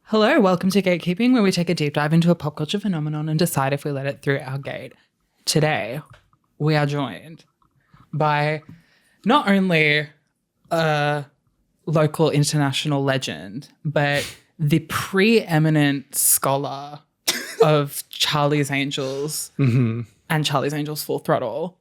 Hello, welcome to Gatekeeping, where we take a deep dive into a pop culture phenomenon and decide if we let it through our gate. Today, we are joined by not only a local international legend, but the preeminent scholar of Charlie's Angels and Charlie's Angels Full Throttle.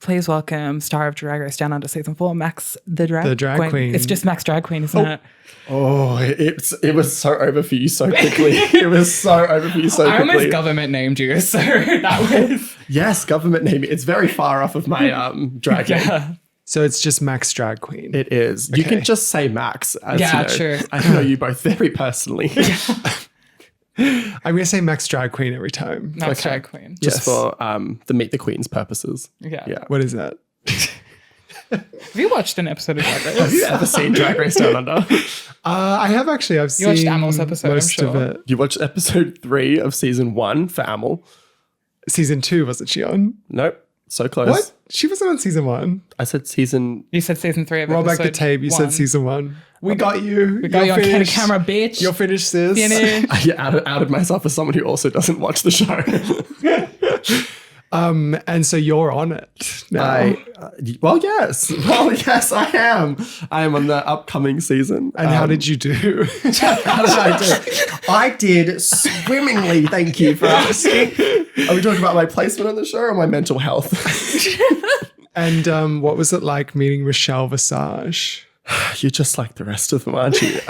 Please welcome star of Drag Race Down Under Season 4, Max the Drag Queen. It's just Max Drag Queen, isn't it? Oh, it was so over for you so quickly. It was so over for you so quickly. I almost government named you, so that was... Yes, government naming. It's very far ooff of my drag name. Yeah. So it's just Max Drag Queen. It is. You can just say Max. As Yeah, you know. true. I know you both very personally. I'm going to say Max Drag Queen every time. Max Drag Queen. Just for the Meet the Queens purposes. Yeah. What is that? Have you watched an episode of Drag Race? Have you ever seen Drag Race Down Under? I have actually. I've You watched seen Amel's episode, most I'm of sure. it. You watched episode 3 of season 1 for Amel. Season 2, wasn't she on? Nope. So close. What? She wasn't on season 1. I said season... You said season 3 of Roll back episode the tape. You 1. said season 1. We got you. We got you on camera, bitch. You're finished, sis. Finish. I outed myself as someone who also doesn't watch the show. And so you're on it now. Well, yes, I am. I am on the upcoming season. And how did you do? How did I do? I did swimmingly. Thank you for asking. Are we talking about my placement on the show or my mental health? And what was it like meeting Michelle Visage? You're just like the rest of them, aren't you?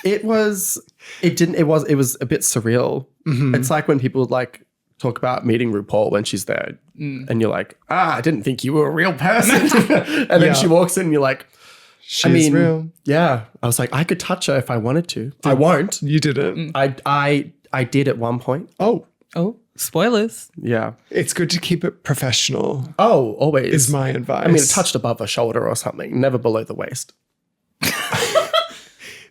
It was a bit surreal. It's like when people like talk about meeting RuPaul when she's there and you're like, I didn't think you were a real person. And then she walks in and you're like, She's real. Yeah. I was like, I could touch her if I wanted to. I won't. You didn't. I did at one point. Oh, Spoilers. Yeah. it's good to keep it professional. Oh, always. Is my advice. I mean, it touched above her shoulder or something, never below the waist.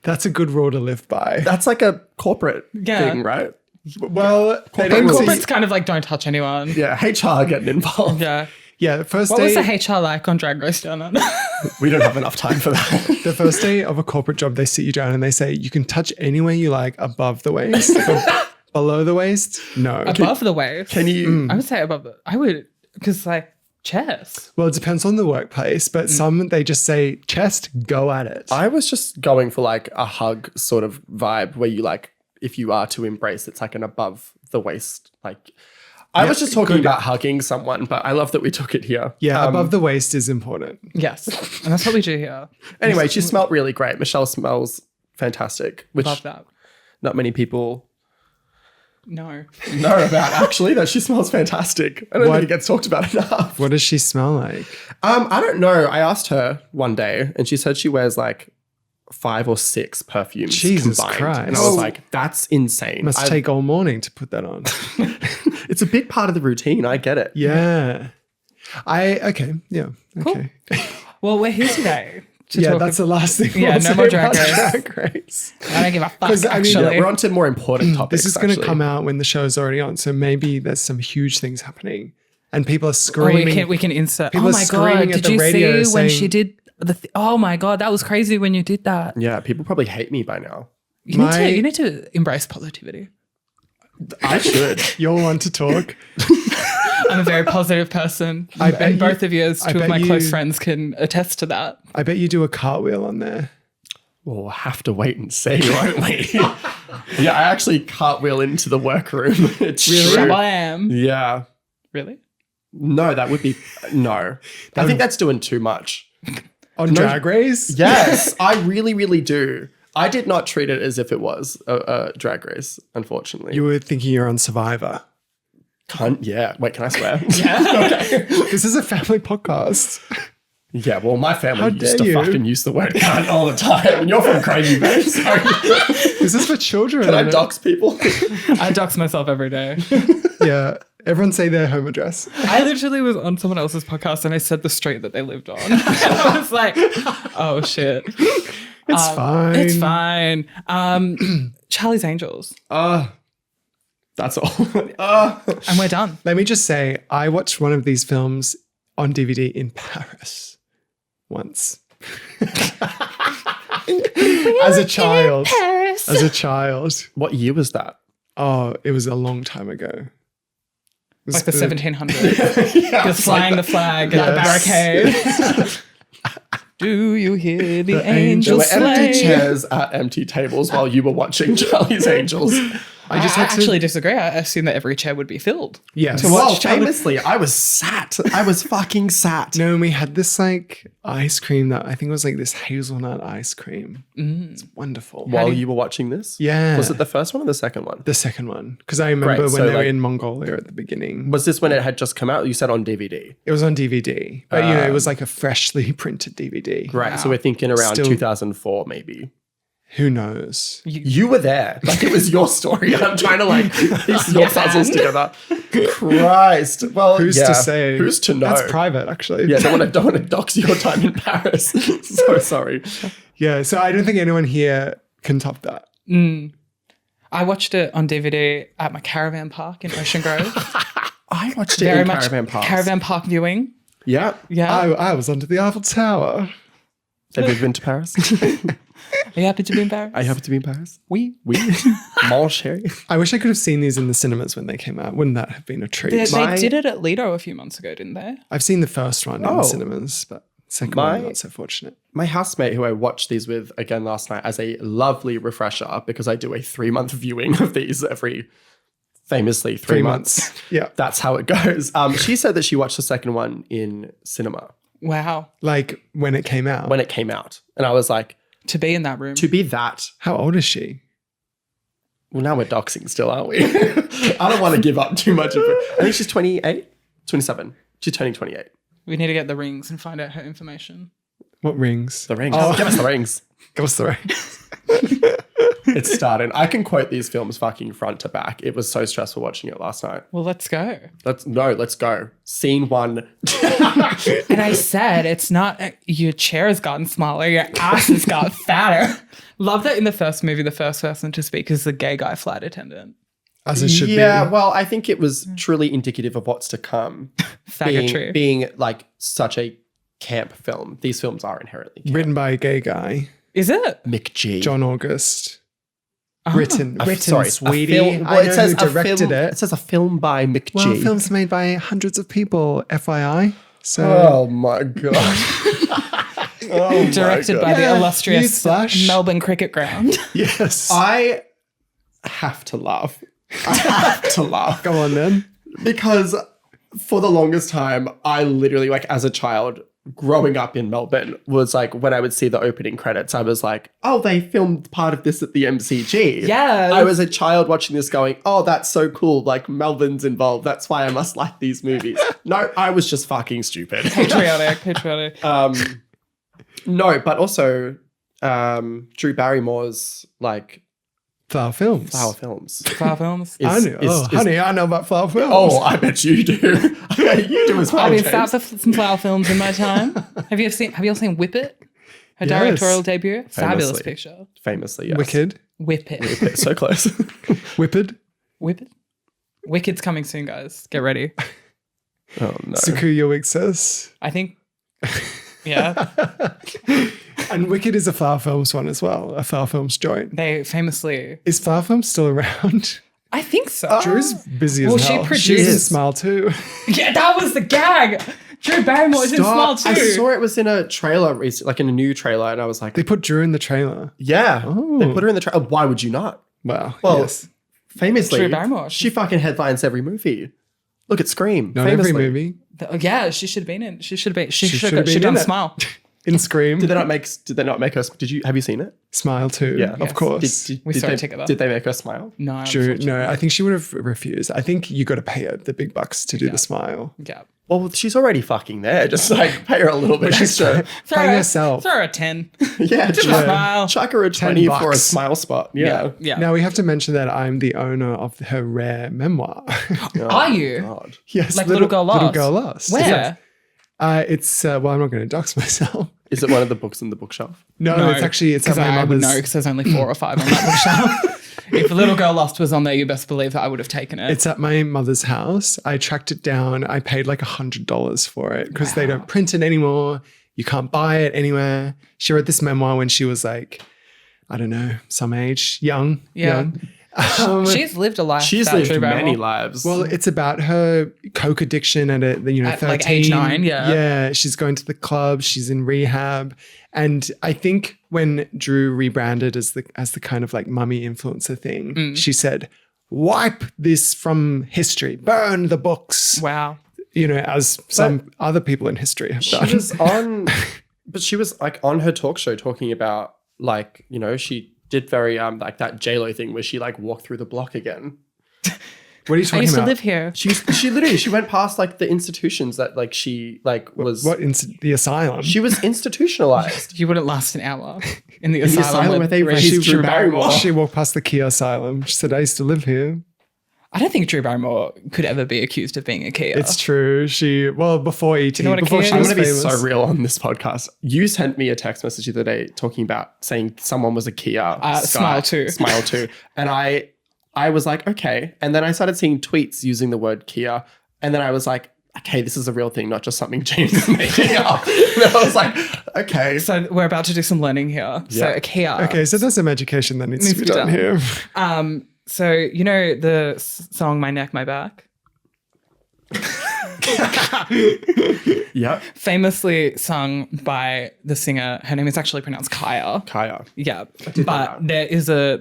That's a good rule to live by. That's like a corporate thing, right? Well, they don't Corporate's kind of like don't touch anyone. Yeah, HR getting involved. Yeah. Yeah, the first What day. was the HR like on Drag Race Down Under? We don't have enough time for that. The first day of a corporate job, they sit you down and they say, you can touch anywhere you like above the waist. But below the waist, no. Above the waist. Can you? I would say above the... I would... Because like chest. Well, it depends on the workplace, but some, they just say, chest, go at it. I was just going for like a hug sort of vibe where you like, if you are to embrace, it's like an above the waist. Like, I was just talking about hugging someone, but I love that we took it here. Yeah, above the waist is important. Yes. And that's what we do here. Anyway, she smelled really great. Michelle smells fantastic, which Love that. not many people No. know about, actually, that she smells fantastic. I don't think it gets talked about enough. What does she smell like? I don't know. I asked her one day and she said she wears like 5 or 6 perfumes Jesus combined. Christ. And I was like, that's insane. Must take all morning to put that on. It's a big part of the routine. I get it. Yeah. Okay. Yeah. Okay. Well, we're here today to Yeah, talk that's the last thing. Yeah, we'll no say more Drag about Race. Drag Race. I don't give a fuck, 'Cause, I mean, actually. We're on to more important topics. This is going to actually. come out when the show's already on, so maybe there's some huge things happening, and people are Oh, screaming. we can insert. People Oh are my screaming God. at Did the you radio see when saying- she did oh my God. That was crazy when you did that. Yeah, people probably hate me by now. You need to embrace positivity. I should. You're one to talk. I'm a very positive person. I bet and you- both of you as I two of bet my close you- friends can attest to that. I bet you do a cartwheel on there. We'll have to wait and see, won't we? Yeah, I actually cartwheel into the workroom. It's true. I am. Yeah. Really? No, that would be no. I think that's doing too much. On Drag Race? Yes, I really, really do. I did not treat it as if it was a drag race, unfortunately. You were thinking you're on Survivor. Yeah. Wait, can I swear? Yeah. Okay. This is a family podcast. Yeah, well, my family used dare to you. fucking use the word cunt all the time. And you're from Crazy Bay, so This is for children. can I dox people? I dox myself every day. Yeah. Everyone say their home address. I literally was on someone else's podcast and I said the street that they lived on. And I was like, oh shit. It's fine. It's fine. Charlie's Angels. That's all. And we're done. Let me just say, I watched one of these films on DVD in Paris once. As a child. Paris. As a child. What year was that? Oh, it was a long time ago. It was Like the 1700s. Just flying the flag at the barricade. Do you hear the There angels were empty sleigh? chairs at empty tables while you were watching Charlie's Angels. I actually disagree. I assume that every chair would be filled. Yes. To Well, watch Charlie. famously, I was sat. I was fucking sat. No, and we had this like ice cream that I think was like this hazelnut ice cream. It's wonderful. While you were watching this? Yeah. Was it the first one or the second one? The second one. Because I remember Great, when so, they were like- in Mongolia at the beginning. Was this when it had just come out? You said on DVD. It was on DVD. But you know, it was like a freshly printed DVD. Right. So we're thinking around Still- 2004, maybe. Who knows? You were there. Like it was your story. I'm trying to like piece your puzzles together. Christ. Well, Who's yeah. to say? Who's to know? That's private, actually. Yeah, don't want to dox your time in Paris. So sorry. Yeah. So I don't think anyone here can top that. I watched it on DVD at my caravan park in Ocean Grove. I watched it Very in much Caravan Park. caravan park viewing. Yeah. Yeah. I was under the Eiffel Tower. Have you been to Paris? Are you happy to be in Paris? Are you happy to be in Paris? We. Mon chéri. I wish I could have seen these in the cinemas when they came out. Wouldn't that have been a treat? They did it at Lido a few months ago, didn't they? I've seen the first one in Oh. the cinemas, but second one not so fortunate. My housemate, who I watched these with again last night as a lovely refresher, because I do a 3-month viewing of these every, famously, 3 months. Yeah. That's how it goes. She said that she watched the second one in cinema Wow. Like when it came out. when it came out. And I was like, To be in that room. to be that, How old is she? well, now we're doxing still, aren't we? I don't want to give up too much of it. I think she's 28, 27. She's turning 28. We need to get the rings and find out her information. What rings? The rings. Give us the rings. Give us the rings. It's starting. I can quote these films fucking front to back. It was so stressful watching it last night. Well, let's go. Let's go. Scene 1. And I said, it's not your chair has gotten smaller, your ass has got fatter. Love that in the first movie, the first person to speak is the gay guy flight attendant. As it should Yeah, be. well, I think it was truly indicative of what's to come. Faggotry. Being like such a camp film. These films are inherently camp. Written by a gay guy, Is it? Mick G. John August. Oh. Written, Sorry, sweetie. a film, I know who directed film, it. It says a film by Mick Well, G. films made by hundreds of people, FYI. So Oh my god. Oh my Directed by God. the Yeah, illustrious newsflash. Melbourne Cricket Ground. yes. I have to laugh. I have to laugh. Go on then. Because for the longest time, I literally, like, as a child growing up in Melbourne, was like, when I would see the opening credits, I was like, oh, they filmed part of this at the MCG. Yes. I was a child watching this going, oh, that's so cool. Like, Melbourne's involved. That's why I must like these movies. No, I was just fucking stupid. Patriotic. No, but also Drew Barrymore's, like, Flower Films. Flower Films. Flower films. Honey, I know about Flower Films. Oh, I bet you do. You do as well, I've been James. sat for some flower films in my time. Have you all seen Whip It? Her directorial debut? Fabulous Famously. picture. Famously, yes. Wicked. Whip It. So close. Whipped. Whip It? Wicked's coming soon, guys. Get ready. Oh, no. Sukuya Wixes. I think, yeah, And Wicked is a Flower Films one as well. A Flower Films joint. they famously, Is Flower Films still around? I think so. Drew's busy as Well, she hell. produced- She's in Smile too. Yeah, that was the gag. Drew Barrymore is in Small too. I saw it was in a trailer, like in a new trailer, and I was like, They put Drew in the trailer. yeah. They put her in the trailer. Why would you not? Well, Well, yes. famously, Drew Barrymore. she fucking headlines every movie. Look at Scream. Not famously. every movie. Yeah, she should have been in. She should have should have been done in it. Smile. In Scream. Did they not make her? Have you seen it? Smile too. Yeah. Of Yes. course. We saw it they, together. Did they make her smile? No, Drew, unfortunately. no, I think she would have refused. I think you got to pay her the big bucks to do the smile. Yeah. Well, she's already fucking there. Just like pay her a little bit extra. Playing herself. Throw her a 10. Yeah, just smile. chuck her a 20 for a bucks. smile spot. Yeah. Yeah. Now we have to mention that I'm the owner of her rare memoir. Are you? God. yes, Like Little Girl Lost? Little Girl Lost. Where? Yes. It's well, I'm not going to dox myself. Is it one of the books in the bookshelf? No, it's actually it's at because my I would mother's. know because there's only 4 or 5 on that bookshelf. If Little Girl Lost was on there, you best believe that I would have taken it. It's at my mother's house. I tracked it down. I paid like $100 for it because they don't print it anymore. You can't buy it anywhere. She wrote this memoir when she was like I don't know, some age, young. Yeah. Young. She's lived a life. She's that lived Drew many Barrymore. lives. Well, it's about her coke addiction at At, 13. like, age 9, yeah. Yeah, she's going to the club, she's in rehab. And I think when Drew rebranded as the kind of like mummy influencer thing, she said, wipe this from history, burn the books. Wow. As some other people in history have done. she was on, but she was like on her talk show talking about like, she did very like that J-Lo thing where she like walked through the block again. What are you I talking used about? to live here. She went past like the institutions that like she like was. The asylum? She was institutionalized. You wouldn't last an hour in the In the asylum asylum where they raised Drew Drew Barrymore. She walked past the Kia asylum. She said, I used to live here. I don't think Drew Barrymore could ever be accused of being a Kia. It's true. Before E.T. You know what a before Kia she I'm was going to be famous. so real on this podcast. You sent me a text message the other day talking about saying someone was a Kia. Smile too. Smile too. And I was like, okay. And then I started seeing tweets using the word Kia. And then I was like, okay, this is a real thing, not just something James is making up. And I was like, okay. So we're about to do some learning here. So Yeah. a Kia. Okay, so there's some education that needs to be done here. So you know the song "My Neck, My Back," Yep. famously sung by the singer. Her name is actually pronounced Kaya. Kaya. Yeah, know but there's a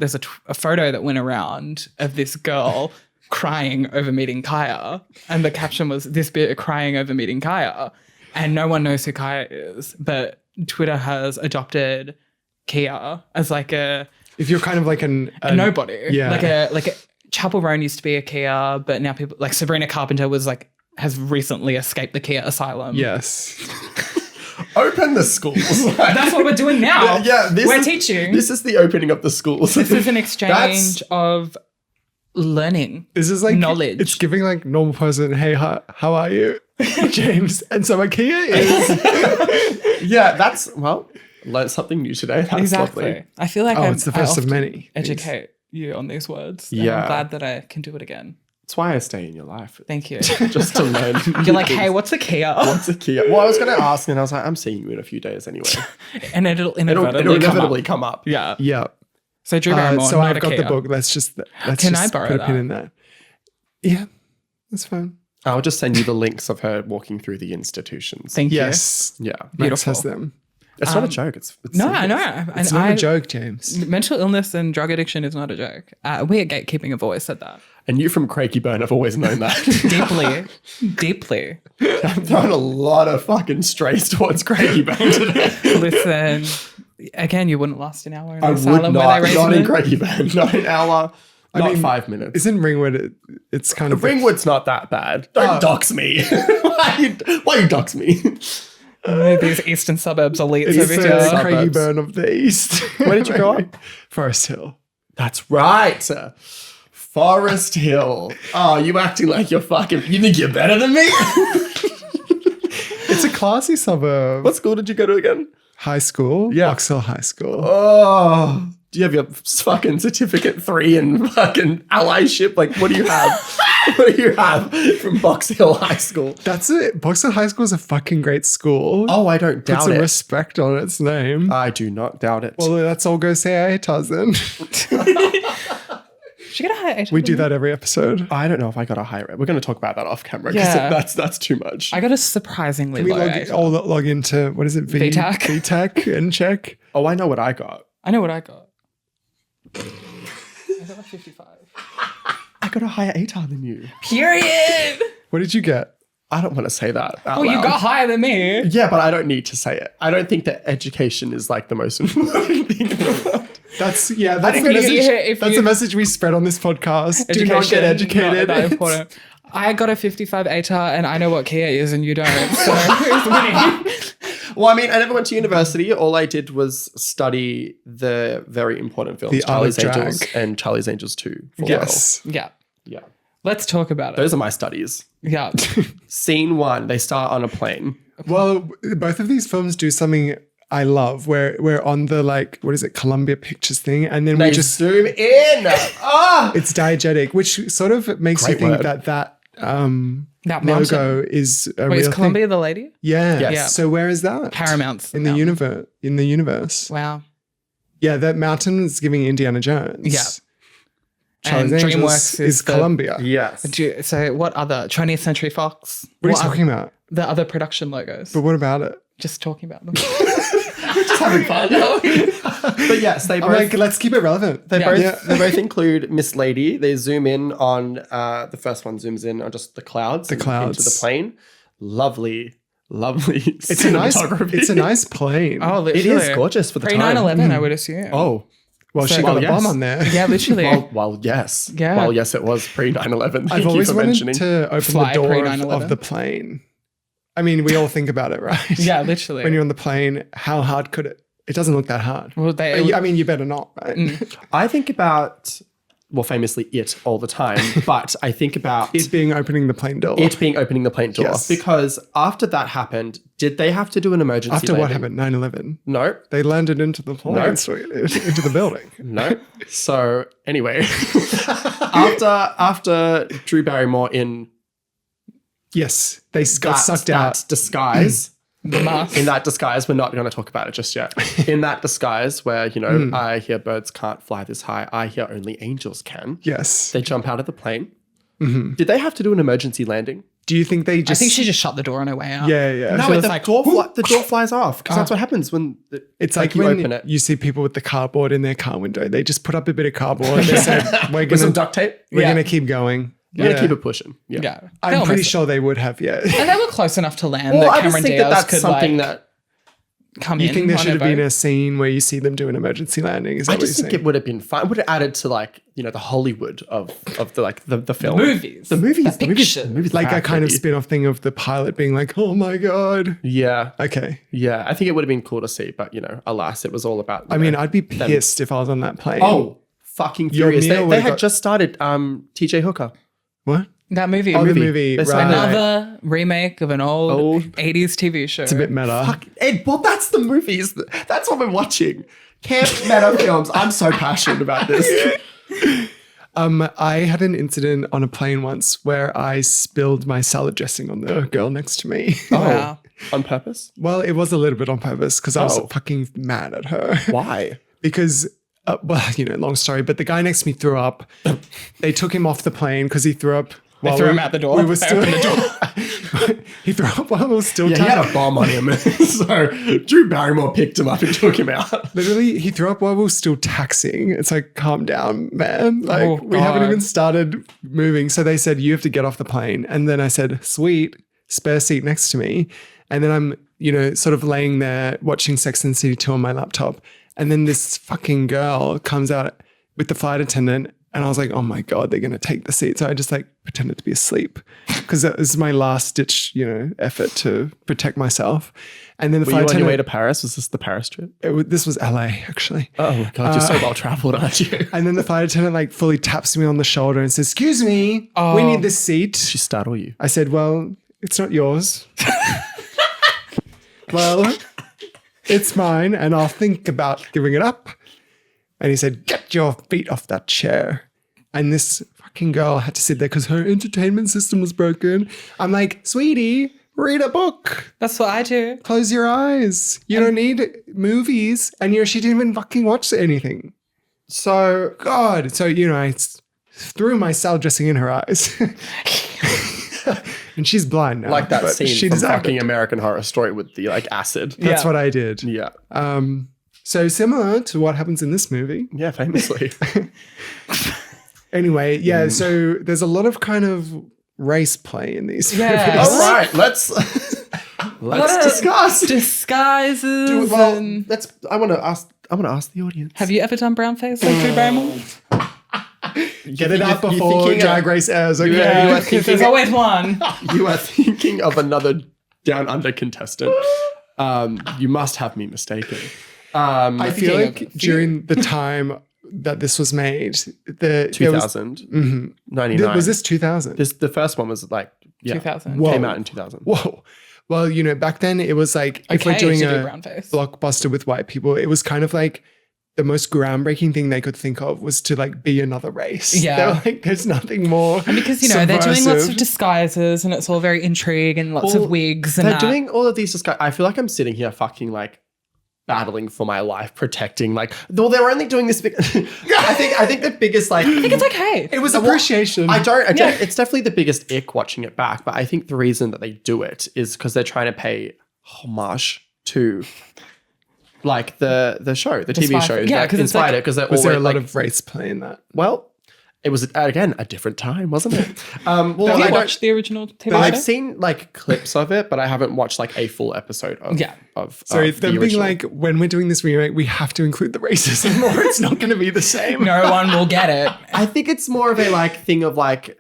photo that went around of this girl crying over meeting Kaya, and the caption was "This bit crying over meeting Kaya," and no one knows who Kaya is, but Twitter has adopted Kia as like a If you're kind of like a nobody. Yeah. Like a Chapel Roan used to be a Kia, but now people like Sabrina Carpenter has recently escaped the Kia asylum. Yes. Open the schools. That's what we're doing now. Yeah, we're teaching. This is the opening of the schools. This is an exchange of learning. This is like knowledge. It's giving like normal person, hey, how are you? James. And so IKEA is Yeah, learned something new today. That's Exactly. lovely. I feel like it's the first of often many. educate you on these words. And Yeah. I'm glad that I can do it again. That's why I stay in your life. Thank you. Just to learn. You're like, hey, what's a Kia? What's a Kia? Well, I was going to ask, and I was like, I'm seeing you in a few days anyway. And it'll It'll inevitably, inevitably come up. Yeah. Yeah. So Drew Barrymore, So not I've a got Kia. the book. Let's just Can I borrow put a pin that? in that. Yeah, that's fine. I'll just send you the links of her walking through the institutions. Thank you. Yes. Yeah. Max Beautiful. has them. It's not a joke. It's No, serious. I know. It's not a joke, James. Mental illness and drug addiction is not a joke. We at Gatekeeping have always said that. And you from Craigie Burn have always known that. Deeply. I've thrown a lot of fucking strays towards Craigie Burn today. Listen, again, you wouldn't last an hour in the I would asylum where not. they raised Not in men. Craigie Burn. Not an hour. Not mean, 5 minutes. Isn't Ringwood? It's kind of Ringwood's not that bad. Don't dox me. why you dox me? These eastern suburbs elites it's over the here. suburbs. Craigie Burn of the East. Where did you grow up? Forest Hill. That's right. Forest Hill. Oh, you acting like you're fucking. You think you're better than me? It's a classy suburb. What school did you go to again? High school? Yeah. Box Hill High School. Oh, do you have your fucking certificate 3 in fucking allyship? Like, what do you have? What do you have from Box Hill High School? That's it. Box Hill High School is a fucking great school. Oh, I don't Put doubt some it. respect on its name. I do not doubt it. Well, let's all go say ATARs then. She got a high We do that every episode. I don't know if I got a high rate. We're going to talk about that off camera Yeah. because that's too much. I got a surprisingly We low log, ATAR. all log into, what is it? VTAC. VTAC and check. Oh, I know what I got. I know what I got. I got like 55. I got a higher ATAR than you. Period. What did you get? I don't want to say that out Well, you loud. got higher than me. Yeah, but I don't need to say it. I don't think that education is like the most important thing in the world. That's the think message. if That's you- the message we spread on this podcast. Do not get educated. Not that important. I got a 55 ATAR and I know what Kia is and you don't. So who's winning? Well, I mean, I never went to university. All I did was study the very important films, The Art of Charlie's Angels Drag. and Charlie's Angels 2. For Yes. Yeah. Well. Yeah. Let's talk about it. Those are my studies. Yeah. Scene 1, they start on a plane. Well, both of these films do something I love, where we're on the what is it, Columbia Pictures thing, and then They we just zoom in. Ah! it's diegetic, which sort of makes Great you think word. that That logo is a Wait, real is Columbia thing. the lady? Yeah. Yes. Yeah. So where is that? Paramount's in the mountain. universe. In the universe. Wow. Yeah, that mountain is giving Indiana Jones. Yeah. Charlie's And Angels DreamWorks is is the- Columbia. Yes. So what other 20th Century Fox? What are you talking about? The other production logos. But what about it? Just talking about them. Just having fun. But yes, they I'm both like, let's keep it relevant. they Yeah. both include Miss Lady. They zoom in on the first one zooms in on just the clouds. Into the plane. Lovely. It's a nice plane. Oh, It literally. is gorgeous for the Pre time. 9/11, I would assume. Oh. well, she so- got well, a bomb yes. on there. Yeah, literally. Well, yes. Yeah. Well, yes, it was pre 9/11. I've always wanted to open Fly the door pre-9/11. of the plane. I mean, we all think about it, right? Yeah, literally. When you're on the plane, how hard could it? It doesn't look that hard. Well, I mean, you better not, right? I think about, well, famously it all the time, but I think about It being opening the plane door. it being opening the plane door. Yes. Because after that happened, did they have to do an emergency After what landing? happened? 9/11. No. They landed into the plane, No. into the building. No. So anyway, after Drew Barrymore in Yes, they got sucked that out. disguise, the mask. in that disguise, we're not going to talk about it just yet. In that disguise where, you know, I hear birds can't fly this high, I hear only angels can. Yes. They jump out of the plane. Did they have to do an emergency landing? Do you think they I just? think she just shut the door on her way out. Yeah, yeah. No, So it's the, like, the door flies off because that's what happens when It's like you when open it. you see people with the cardboard in their car window. They just put up a bit of cardboard and they said, "We're With some gonna, duct tape. we're Yeah. gonna keep going." We're gonna keep it pushing. Yeah. Yeah. I'm They'll pretty miss it. sure they would have. Yeah. And they were close enough to land Well, that I just Cameron think Diaz that's could something like that come You in. think there on should have a been boat. a scene where you see them do an emergency landing? Is that I what you're just think saying? it would have been fun. It would have added to like, you know, the Hollywood of the film. movies. The movies. The The movies. pictures. The movies Like a have kind to of be. spin-off thing of the pilot being like, "Oh my god." Yeah. Okay. Yeah. I think it would have been cool to see, but you know, alas, it was all about I mean, I'd be pissed if I was on that plane. oh, fucking Your furious. meal They would've had got- just started TJ Hooker. what? That movie. Oh, the movie. movie. They Right. said Another remake of an old Old. 80s TV show. It's a bit meta. Fuck. Well, that's the movies. That's what we're watching. Camp meta films. I'm so passionate about this. I had an incident on a plane once where I spilled my salad dressing on the girl next to me. Wow. On purpose? Well, it was a little bit on purpose because I was Oh. fucking mad at her. Why? Because, well, you know, long story, but the guy next to me threw up. They took him off the plane because he threw up. They threw him out the door. We were They still opened the He threw up while we were still Yeah, he had a bomb on him. So Drew Barrymore picked him up and took him out. Literally, he threw up while we were still taxiing. It's like, calm down, man. Like, Oh, we haven't God. even started moving. So they said, you have to get off the plane. And then I said, sweet, spare seat next to me. And then I'm, you know, sort of laying there watching Sex and the City 2 on my laptop. And then this fucking girl comes out with the flight attendant. And I was like, oh my God, they're going to take the seat. So I just like pretended to be asleep because that was my last ditch, you know, effort to protect myself. And then the Were flight you on your way attendant, to Paris? Was this the Paris trip? this was LA actually. Oh my God, you're so well traveled, aren't you? And then the flight attendant like fully taps me on the shoulder and says, excuse me, we need this seat. She startle you. I said, well, it's not yours. Well, it's mine and I'll think about giving it up. And he said, get your feet off that chair. And this fucking girl had to sit there because her entertainment system was broken. I'm like, sweetie, read a book. That's what I do. Close your eyes. You don't need movies. And you know, she didn't even fucking watch anything. So God. So, you know, I threw my salad dressing in her eyes. And she's blind now. like that but scene she from deserved fucking it. American Horror Story with the like acid. That's Yeah. what I did. Yeah. So similar to what happens in this movie. Yeah, famously. Anyway, yeah, so there's a lot of kind of race play in these Yeah. movies. All right, let's discuss. Disguises Well, and... I want to ask the audience. Have you ever done brown face like Drew Barrymore? Get it out You're before thinking Drag Race airs, okay? Yeah, you are Because there's thinking- always one. You are thinking of another down under contestant. You must have me mistaken. I feel thinking like of a few. during the time that this was made, there was 2000, 99. was this 2000? The first one was like 2000. Whoa. came out in 2000. Whoa. Well, you know, back then it was like if we're Okay, doing to do a brown face. blockbuster with white people, it was kind of like the most groundbreaking thing they could think of was to like be another race. Yeah. They were like, there's nothing more. And because, you know, they're doing lots subversive. of disguises and it's all very intrigue and lots Well, of wigs and They're that. doing all of these. I feel like I'm sitting here fucking like battling for my life, protecting. Like, though they're only doing this. I think the biggest like. I think it's okay. It was appreciation. I don't. It's definitely the biggest ick watching it back. But I think the reason that they do it is because they're trying to pay homage to. Like the show, the TV show that inspired it, because they're was always there a lot of race play in that? well, it was again a different time, wasn't it? Have you watched the original TV show? I've seen like clips of it, but I haven't watched like a full episode of. Yeah. Sorry, them being like, when we're doing this remake, we have to include the racism, or it's not going to be the same. No one will get it. I think it's more of a like thing of like.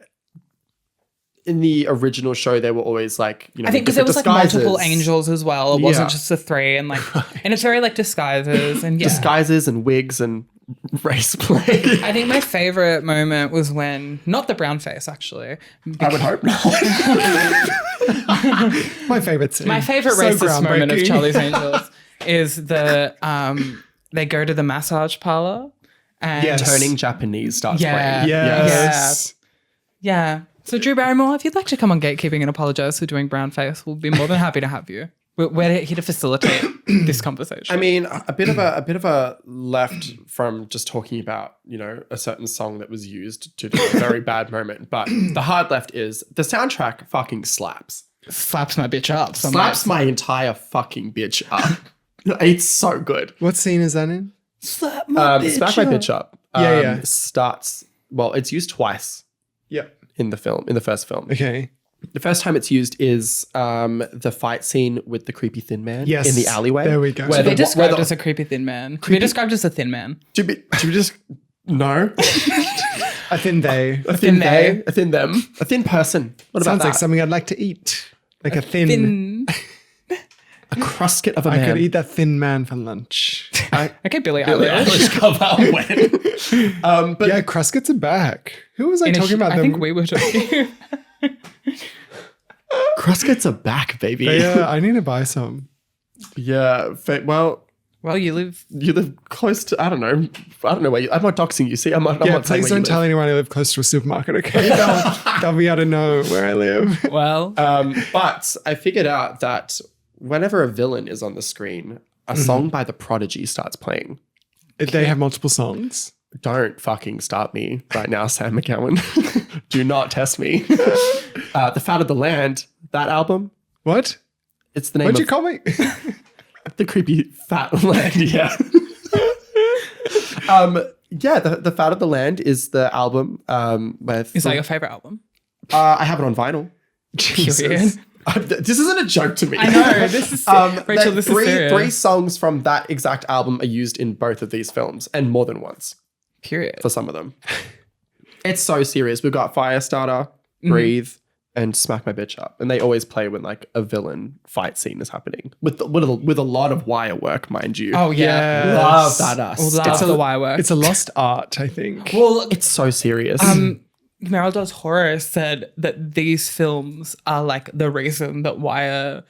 In the original show, they were always like, you know, I think because there was like multiple angels as well. It wasn't just the three, and like, and it's very like disguises and disguises and wigs and race play. I think my favorite moment was when, not the brown face actually. I would hope not. My favorite scene. My favorite racist moment of Charlie's Angels is they go to the massage parlor and Turning Japanese starts playing. Yes. Yeah. So Drew Barrymore, if you'd like to come on Gatekeeping and apologise for doing brown face, we'll be more than happy to have you. We're here to facilitate this conversation. I mean, a bit of a left from just talking about, you know, a certain song that was used to do a very bad moment. But the hard left is the soundtrack fucking slaps. Slaps my bitch up. Slaps my entire fucking bitch up. It's so good. What scene is that in? Slap my bitch Smack up. My Bitch Up. Starts, well, it's used twice. Yeah. In the first film. Okay. The first time it's used is the fight scene with the creepy thin man in the alleyway. There we go. To be described as a creepy thin man. To be described as a thin man. To be just no. A thin they. A thin they. A thin them. A thin person. What about Sounds that? like something I'd like to eat. Like a thin. A crusket of a I man. could eat that thin man for lunch. Okay, Billie Eilish. cover when. But yeah, Cruskets are back. Who was I talking about? I think we were talking. Cruskets are back, baby. Yeah, I need to buy some. Yeah. Well, you live close to. I don't know where you. I'm not doxing you. See, I'm not saying please don't tell anyone I live close to a supermarket. Okay, they'll be able to know where I live. Well, but I figured out that whenever a villain is on the screen, a song by The Prodigy starts playing. They have multiple songs. Don't fucking start me right now, Sam McGowan. Do not test me. The Fat of the Land, that album. What? It's the name What'd you call me? The creepy Fat Land, yeah. The Fat of the Land is the album. Is that your favorite album? I have it on vinyl. Jesus. This isn't a joke to me. I know. This is Rachel, this is serious. Three songs from that exact album are used in both of these films, and more than once. Period. For some of them. It's so serious. We've got Firestarter, Breathe, and Smack My Bitch Up. And they always play when like a villain fight scene is happening. With a lot of wire work, mind you. Oh yeah. Love that. Love the wire work. It's a lost art, I think. Well, it's so serious. Meryl Does Horror said that these films are like the reason that wire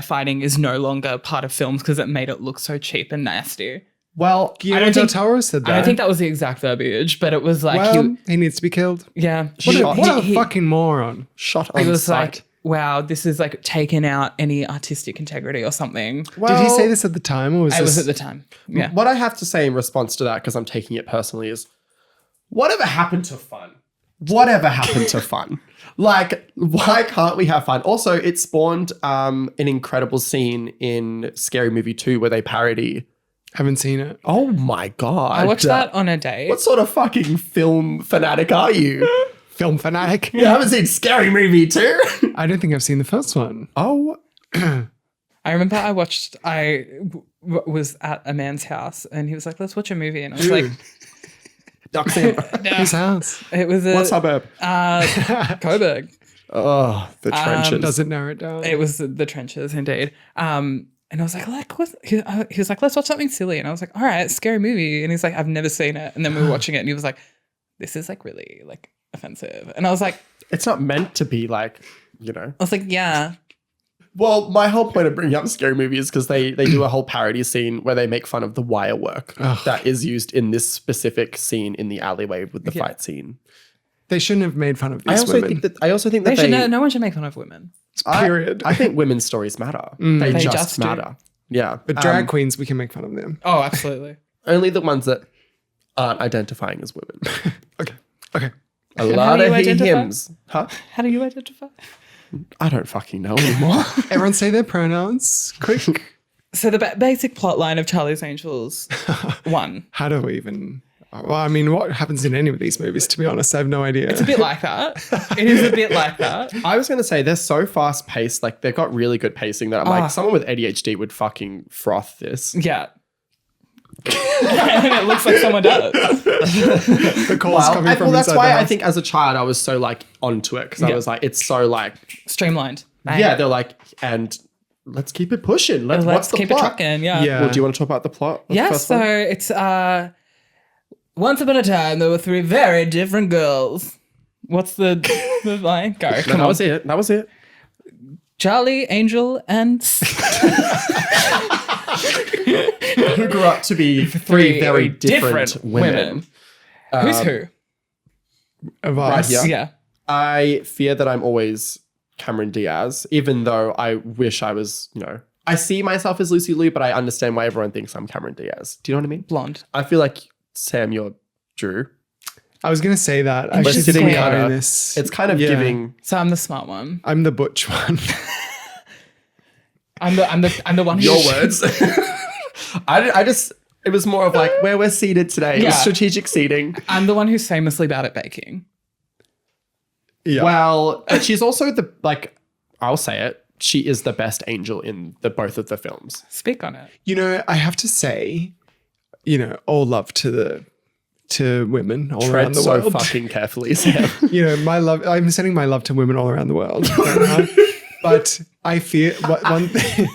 fighting is no longer part of films because it made it look so cheap and nasty. Well, Guillermo del Toro said that. I don't think that was the exact verbiage, but it was like he needs to be killed. Yeah. What a fucking moron. Shot on He was sight. like, wow, this is like taken out any artistic integrity or something. Well, did he say this at the time or was it was at the time. Yeah. What I have to say in response to that, because I'm taking it personally, is whatever happened to fun? Whatever happened to fun? Like, why can't we have fun? Also, it spawned an incredible scene in Scary Movie 2 where they parody. Haven't seen it. Oh my God. I watched that on a date. What sort of fucking film fanatic are you? Film fanatic? You haven't seen Scary Movie 2? I don't think I've seen the first one. Oh. I remember I was at a man's house and he was like, let's watch a movie. And I was like, Whose house? It was what suburb? Coburg. Oh, the trenches. Does it narrow it down? It was the trenches, indeed. And I was like, he was like, let's watch something silly. And I was like, all right, scary movie. And he's like, I've never seen it. And then we were watching it and he was like, this is like really like offensive. And I was like, it's not meant to be like, you know. I was like, yeah. Well, my whole point of bringing up Scary Movie is because they do a whole parody scene where they make fun of the wire work that is used in this specific scene in the alleyway with the fight scene. They shouldn't have made fun of these women. I also think that no one should make fun of women. Period. I think women's stories matter. They just matter. Yeah. But drag queens, we can make fun of them. Oh, absolutely. Only the ones that aren't identifying as women. Okay. A lot do of you identify? hymns. Huh? How do you identify? I don't fucking know anymore. Everyone say their pronouns. Quick. So the basic plot line of Charlie's Angels 1. How do we even... Well, I mean, what happens in any of these movies, to be honest? I have no idea. It's a bit like that. It is a bit like that. I was going to say, they're so fast paced. Like, they've got really good pacing that I'm like, someone with ADHD would fucking froth this. Yeah. And it looks like someone does. The calls coming from that's inside why the I house. think as a child, I was so like onto it because I was like, it's so like, Streamlined. yeah, they're like, and let's keep it pushing. What's Let's the keep plot? it trucking. Yeah. Yeah. Well, do you want to talk about the plot? of the Yeah, first so one? it's once upon a time there were 3 very different girls. What's the line? Go. No, Come that on. was it. That was it. Charlie, Angel, and Who grew up to be 3 very different women. Who's who? Of Right us. here. Yeah. I fear that I'm always Cameron Diaz, even though I wish I was, I see myself as Lucy Liu, but I understand why everyone thinks I'm Cameron Diaz. Do you know what I mean? Blonde. I feel like, Sam, you're Drew. I was going to say that. I We're should sitting see together. in this. It's kind of Yeah. giving. So I'm the smart one. I'm the butch one. I'm the one who Your words. I just, it was more of like where we're seated today. It was Yeah. strategic seating. I'm the one who's famously bad at baking. Yeah. Well, but she's also I'll say it, she is the best angel in both of the films. Speak on it. I have to say, all love to women all around Tread the so world. fucking carefully, Sam. My love. I'm sending my love to women all around the world. But I fear one thing.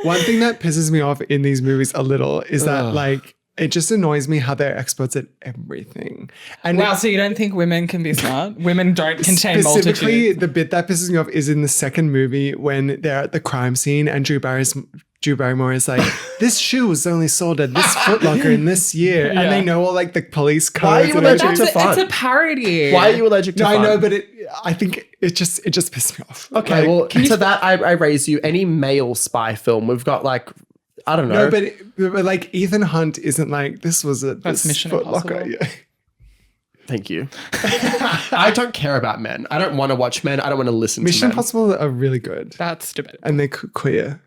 One thing that pisses me off in these movies a little is that it just annoys me how they're experts at everything. And Wow, so you don't think women can be smart? Women don't contain specifically, multitudes. the bit that pisses me off is in the second movie when they're at the crime scene and Drew Barrymore is like, this shoe was only sold at this Foot Locker in this year. And they know all the police codes. Why are you and allergic everything. to fun? It's a parody. Why are you allergic to No, fun? I know, but I think it just pisses me off. Okay, well, to that, I raise you. Any male spy film, we've got I don't know. No, but Ethan Hunt isn't like, this was a That's this Mission Foot Locker. Impossible. Yeah. Thank you. I don't care about men. I don't want to watch men. I don't want to listen Mission to men. Impossible are really good. That's debatable. And they're queer.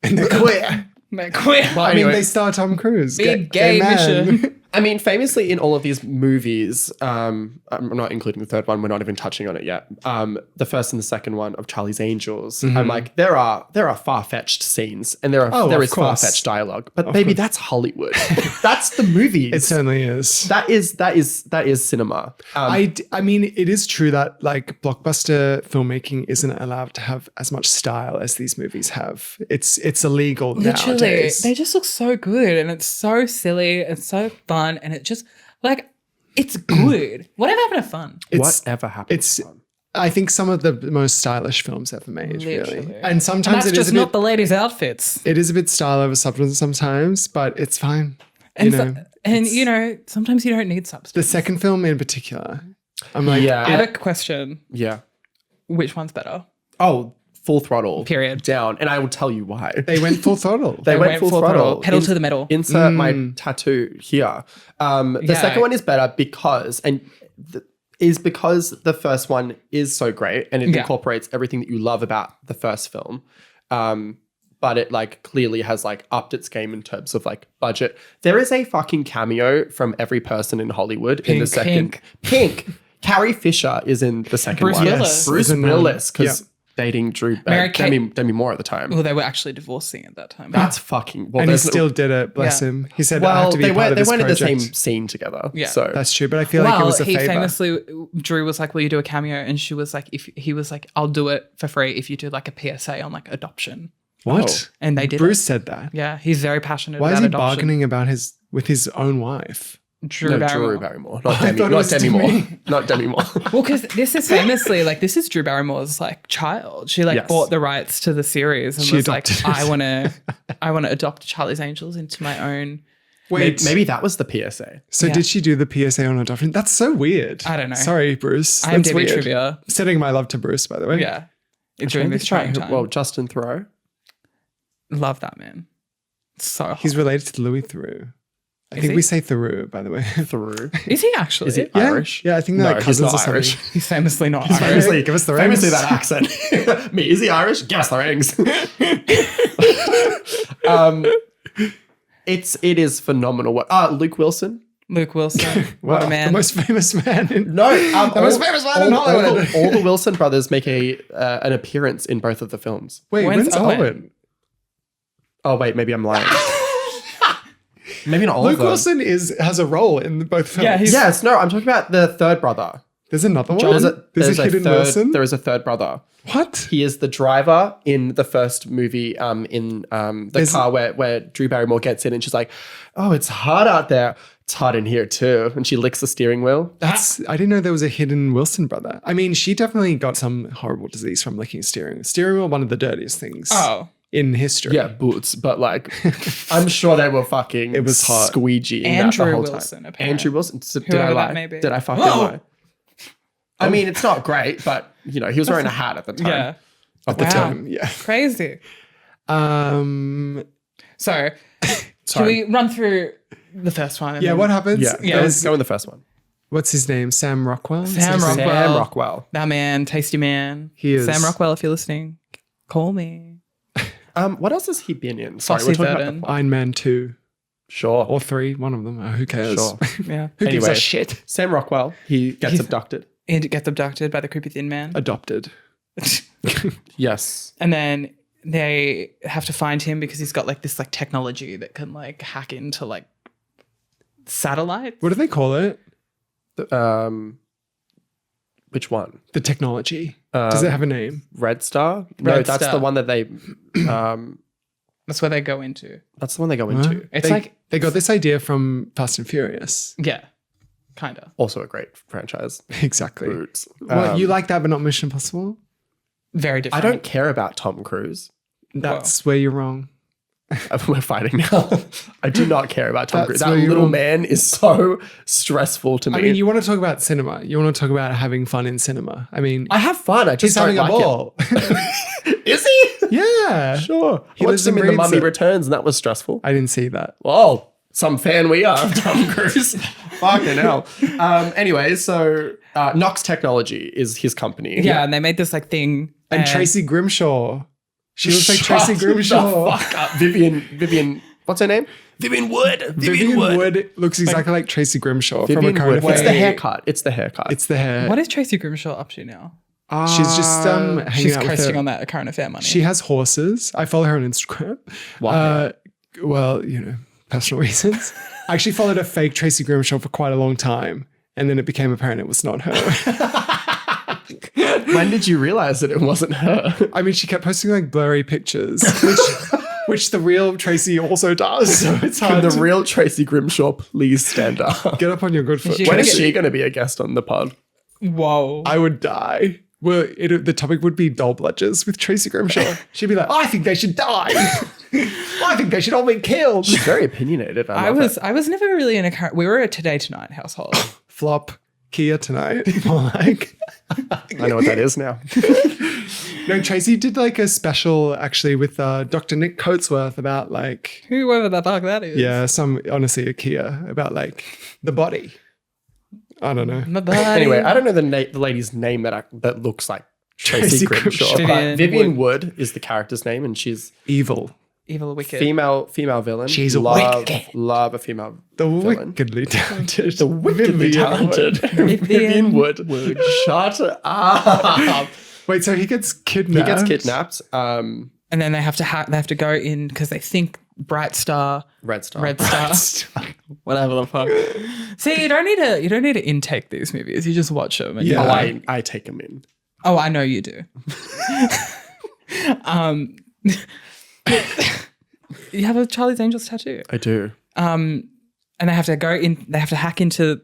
And they're queer. They're queer. Well, I mean, anyway, they star Tom Cruise. Big gay man. mission. I mean, famously in all of these movies, I'm not including the third one. We're not even touching on it yet. The first and the second one of Charlie's Angels. I'm like, there are far-fetched scenes and there of is course. far-fetched dialogue. But baby, that's Hollywood. That's the movies. It certainly is. That is cinema. I mean, it is true that blockbuster filmmaking isn't allowed to have as much style as these movies have. It's illegal Literally, nowadays. they just look so good and it's so silly and so fun and it just it's good. Whatever happened to fun? Whatever happened? It's I think some of the most stylish films ever made, really. Literally. And sometimes That's it is just a not bit. the ladies' outfits. It is a bit style over substance sometimes, but it's fine. And It's- sometimes you don't need substance. the second film in particular, I'm like, Yeah. I have a question. Yeah. Which one's better? Oh, Full Throttle. Period. Down. And I will tell you why. they went full throttle. They went full throttle. Pedal to the metal. Insert my tattoo here. The Yeah. second one is better because the first one is so great and it incorporates everything that you love about the first film. But it clearly has upped its game in terms of budget. There is a fucking cameo from every person in Hollywood in the second. Pink. Carrie Fisher is in the second Bruce one. Willis. Bruce Isn't, Willis, because yeah. dating Drew Mary-Kate- Demi Moore at the time. Well, they were actually divorcing at that time. That's fucking. Well, And he there's no- still did it, bless Yeah. him. He said, I have to be they a part weren't. of They this weren't in the same project. scene together. Yeah. So That's true, but I feel like it was a he favor. famously, Drew was like, will you do a cameo? And she was like, I'll do it for free if you do a PSA on adoption. What? And they did Bruce it. said that. Yeah, he's very passionate Why about is he adoption. bargaining about with his own wife? Drew Barrymore. Barrymore, not I Demi. thought it Not was Demi Moore. Demi. Not Demi Moore. Well, because this is famously this is Drew Barrymore's child. She Yes. bought the rights to the series and She was like, adopted it. I want to adopt Charlie's Angels into my own. Wait, Maybe that was the PSA. So Yeah. did she do the PSA on adoption? That's so weird. I don't know. Sorry, Bruce. IMDb That's weird. trivia. Sending my love to Bruce, by the way. Yeah. During this trying time. Well, Justin Theroux. Love that man. So hot. He's related to Louis Theroux. I think he? we say Theroux, by the way. Through. Is he actually? Is he Yeah. Irish? Yeah, I think they're No, like he's cousins not or something. Irish. He's famously not Irish. Famously, give us the Famously rings. that accent. Me, is he Irish? Give us the rings. It is phenomenal. Luke Wilson. Luke Wilson. What Wow, a man. The most famous man in No, the most famous man in Hollywood. all the Wilson brothers make an appearance in both of the films. Wait, When's when's Owen? Owen? Oh wait, maybe I'm lying. Maybe not all Luke of them. Wilson has a role in both films. Yeah, he's- Yes, no, I'm talking about the third brother. There's another one. There's a hidden Wilson. There is a third brother. What? He is the driver in the first movie. In the There's- car where Drew Barrymore gets in, and she's like, "Oh, it's hot out there. It's hot in here too." And she licks the steering wheel. I didn't know there was a hidden Wilson brother. I mean, she definitely got some horrible disease from licking steering. Steering wheel, one of the dirtiest things Oh. in history. Yeah, boots, but like, I'm sure they were fucking. It was hot. Squeegeeing Andrew that the whole Wilson, time. apparently. Andrew Wilson. So did Whoever I that lie? may be. Did I fucking lie? I mean, it's not great, but he was wearing a hat at the time. Yeah. At the Wow. time. Yeah. Crazy. So, should Sorry. we run through the first one? and Yeah, then- what happens? Yeah, There's- go in the first one. what's his name? Sam Rockwell? Sam Is that his name? Rockwell. Sam Rockwell. That man, tasty man. He is. Sam Rockwell, if you're listening, call me. What else has he been in? Sorry, Fosse we're talking about Verdon. the Iron Man 2 Sure. or 3, one of them. Who cares? Sure. Yeah. Who gives Anyway. a shit? Sam Rockwell, he gets abducted. And gets abducted by the creepy thin man. Adopted. Yes. And then they have to find him because he's got like this like technology that can like hack into like satellites. What do they call it? Which one? The technology. Does it have a name? Red Star? No, Red that's Star. the one that they. That's where they go into. That's the one they go into. It's They- like, they got this idea from Fast and Furious. yeah, kind of. Also a great franchise. Exactly. Boots. What, you like that, but not Mission Impossible? Very I different. don't care about Tom Cruise. That's where you're wrong. We're fighting now. I do not care about Tom That's Cruise. That where you're little wrong. man is so stressful to me. I mean, you want to talk about cinema. You want to talk about having fun in cinema. I mean, I have fun. I just he's having don't a like ball. it. Is he? Yeah. Sure. He I lives watched him and in The breathes Mummy it. Returns, and that was stressful. I didn't see that. Well, some fan we are of Tom Cruise. Fucking hell. Anyway, so Nox Technology is his company. Yeah, and they made this like thing. And Tracy Grimshaw. She looks like Tracy Shut Grimshaw. the fuck up. Vivian, what's her name? Vivian Wood. Vivian Wood looks exactly like Tracy Grimshaw from a Vivian current Wood. affair. It's the haircut. It's the haircut. It's the hair. What is Tracy Grimshaw up to now? She's just hanging She's out with coasting her. on that current affair money. She has horses. I follow her on Instagram. Why? Well, personal reasons. I actually followed a fake Tracy Grimshaw for quite a long time. And then it became apparent it was not her. When did you realize that it wasn't her? I mean, she kept posting like blurry pictures, which the real Tracy also does. So it's Can hard the to real Tracy Grimshaw please stand up? get up on your good foot. She- When is Tracy- she going to be a guest on the pod? Whoa. I would die. Well, the topic would be doll bludgers with Tracy Grimshaw. She'd be like, I think they should die. I think they should all be killed. She's very opinionated. I was never really in a car. We were a Today Tonight household. Flop Kia tonight. More like. I know what that is now. No, Tracy did like a special actually with Dr. Nick Coatsworth about like, Whoever the fuck that is. yeah, honestly, a Kia about like the body. I don't know. My body. Anyway, I don't know the lady's name that looks like Tracy Tracy Grimshaw. Grimshaw. But Vivian Wood is the character's name, and she's Evil. Evil wicked. female villain. She's love wicked. love a female The villain. wickedly talented. The wickedly Vivian talented Wood. Vivian Wood. Shut up. Wait, so he gets He kidnapped? gets kidnapped. And then they have to go in because they think Bright Star, Red Star. whatever the fuck. See, you don't need to intake these movies. You just watch them. And Yeah. Oh, you're like, I take him in. oh, I know you do. You have a Charlie's Angels tattoo. I do. And they have to go in. They have to hack into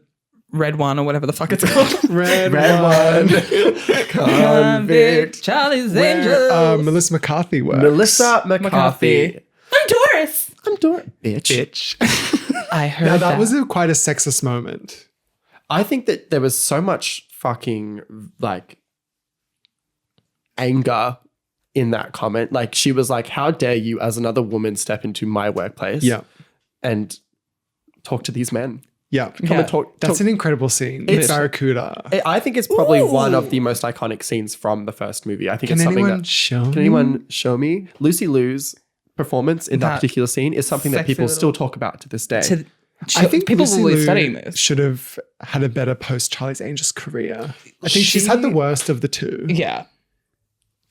Red One or whatever the fuck it's called. Red Red one. Convict. Charlie's Where, Angels. Melissa McCarthy works. Melissa McCarthy. I'm Doris. I'm Dora. Bitch. I heard Now, that. that was quite a sexist moment. I think that there was so much fucking like anger in that comment. Like she was like, how dare you as another woman step into my workplace Yeah. and talk to these men? Yeah. Come and talk. That's an incredible scene. It's Barracuda. I think it's probably one of the most iconic scenes from the first movie. I think it's something that show can anyone show me? Lucy Liu's performance in that particular scene is something that people still talk about to this day. I think people Lucy will be Liu studying this. should have had a better post Charlie's Angels career. I think she's had the worst of the two. Yeah.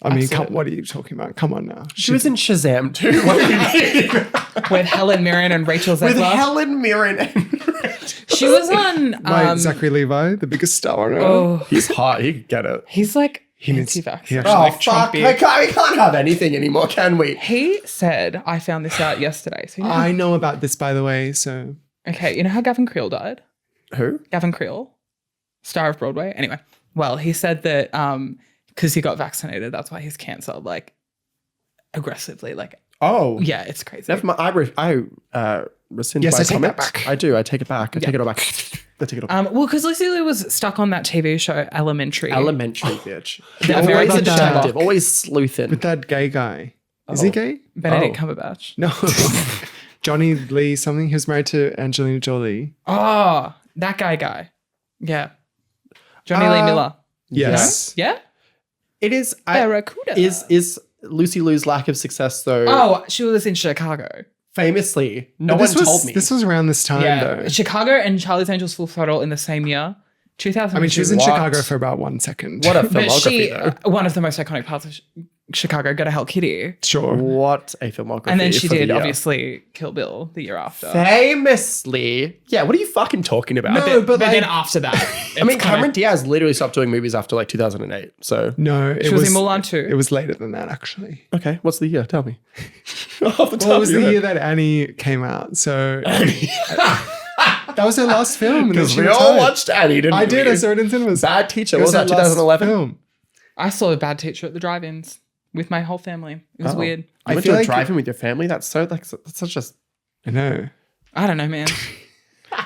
I mean, absolutely. what are you talking about? Come on now. She was in Shazam too. What do you mean? With Helen Mirren and Rachel Zegler. With Helen Mirren and She was on. Right, Zachary Levi, the biggest star on earth. Oh, he's hot. He could get it. he's like He needs- anti-vax. he actually, actually- like Oh, fuck. Trumpy. We can't have anything anymore, can we? He said, I found this out yesterday. So you know I know about this, by the way. So okay, you know how Gavin Creel died? Who? Gavin Creel, star of Broadway. Anyway, well, he said that because he got vaccinated, that's why he's cancelled, like aggressively. Like, Oh. yeah, it's crazy. Never mind. I rescind Yes, my I take that comment. back. I do. I take it back. I take it all back. I take it all back. Well, because Lucy Liu was stuck on that TV show Elementary. Elementary, bitch. The Always American deceptive. Sherlock. Always sleuthing. with that gay guy. Is he gay? Benedict Cumberbatch. No. Johnny Lee something. He was married to Angelina Jolie. Oh, that guy. Yeah. Johnny Lee Miller. Yes. Yeah? It is. Barracuda. Is Lucy Liu's lack of success though? Oh, she was in Chicago. Famously, no This one was, told me. This was around this time, though. Chicago and Charlie's Angels Full Throttle in the same year. 2000. I mean, she was in What? Chicago for about 1 second. What a But filmography, though. one of the most iconic parts of Chicago, Go to Hell Kitty. Sure. What a filmography. And then she for the did, year. obviously, Kill Bill the year after. Famously. Yeah, what are you fucking talking about? No, but But then like, after that, I mean, Cameron Diaz literally stopped doing movies after like 2008. So, no, she was in Mulan too. It was later than that, actually. okay, what's the year? Tell me. Well, it was the year that Annie came out, so that was her last film. And then Because she we all retired. watched Annie, didn't we? I did. I saw it in cinemas. Bad Teacher. It What was her that, last 2011? film. I saw a bad teacher at the drive-ins with my whole family. It was weird. I went feel to a like- drive-in with your family. That's so like that's such a. I know. I don't know, man.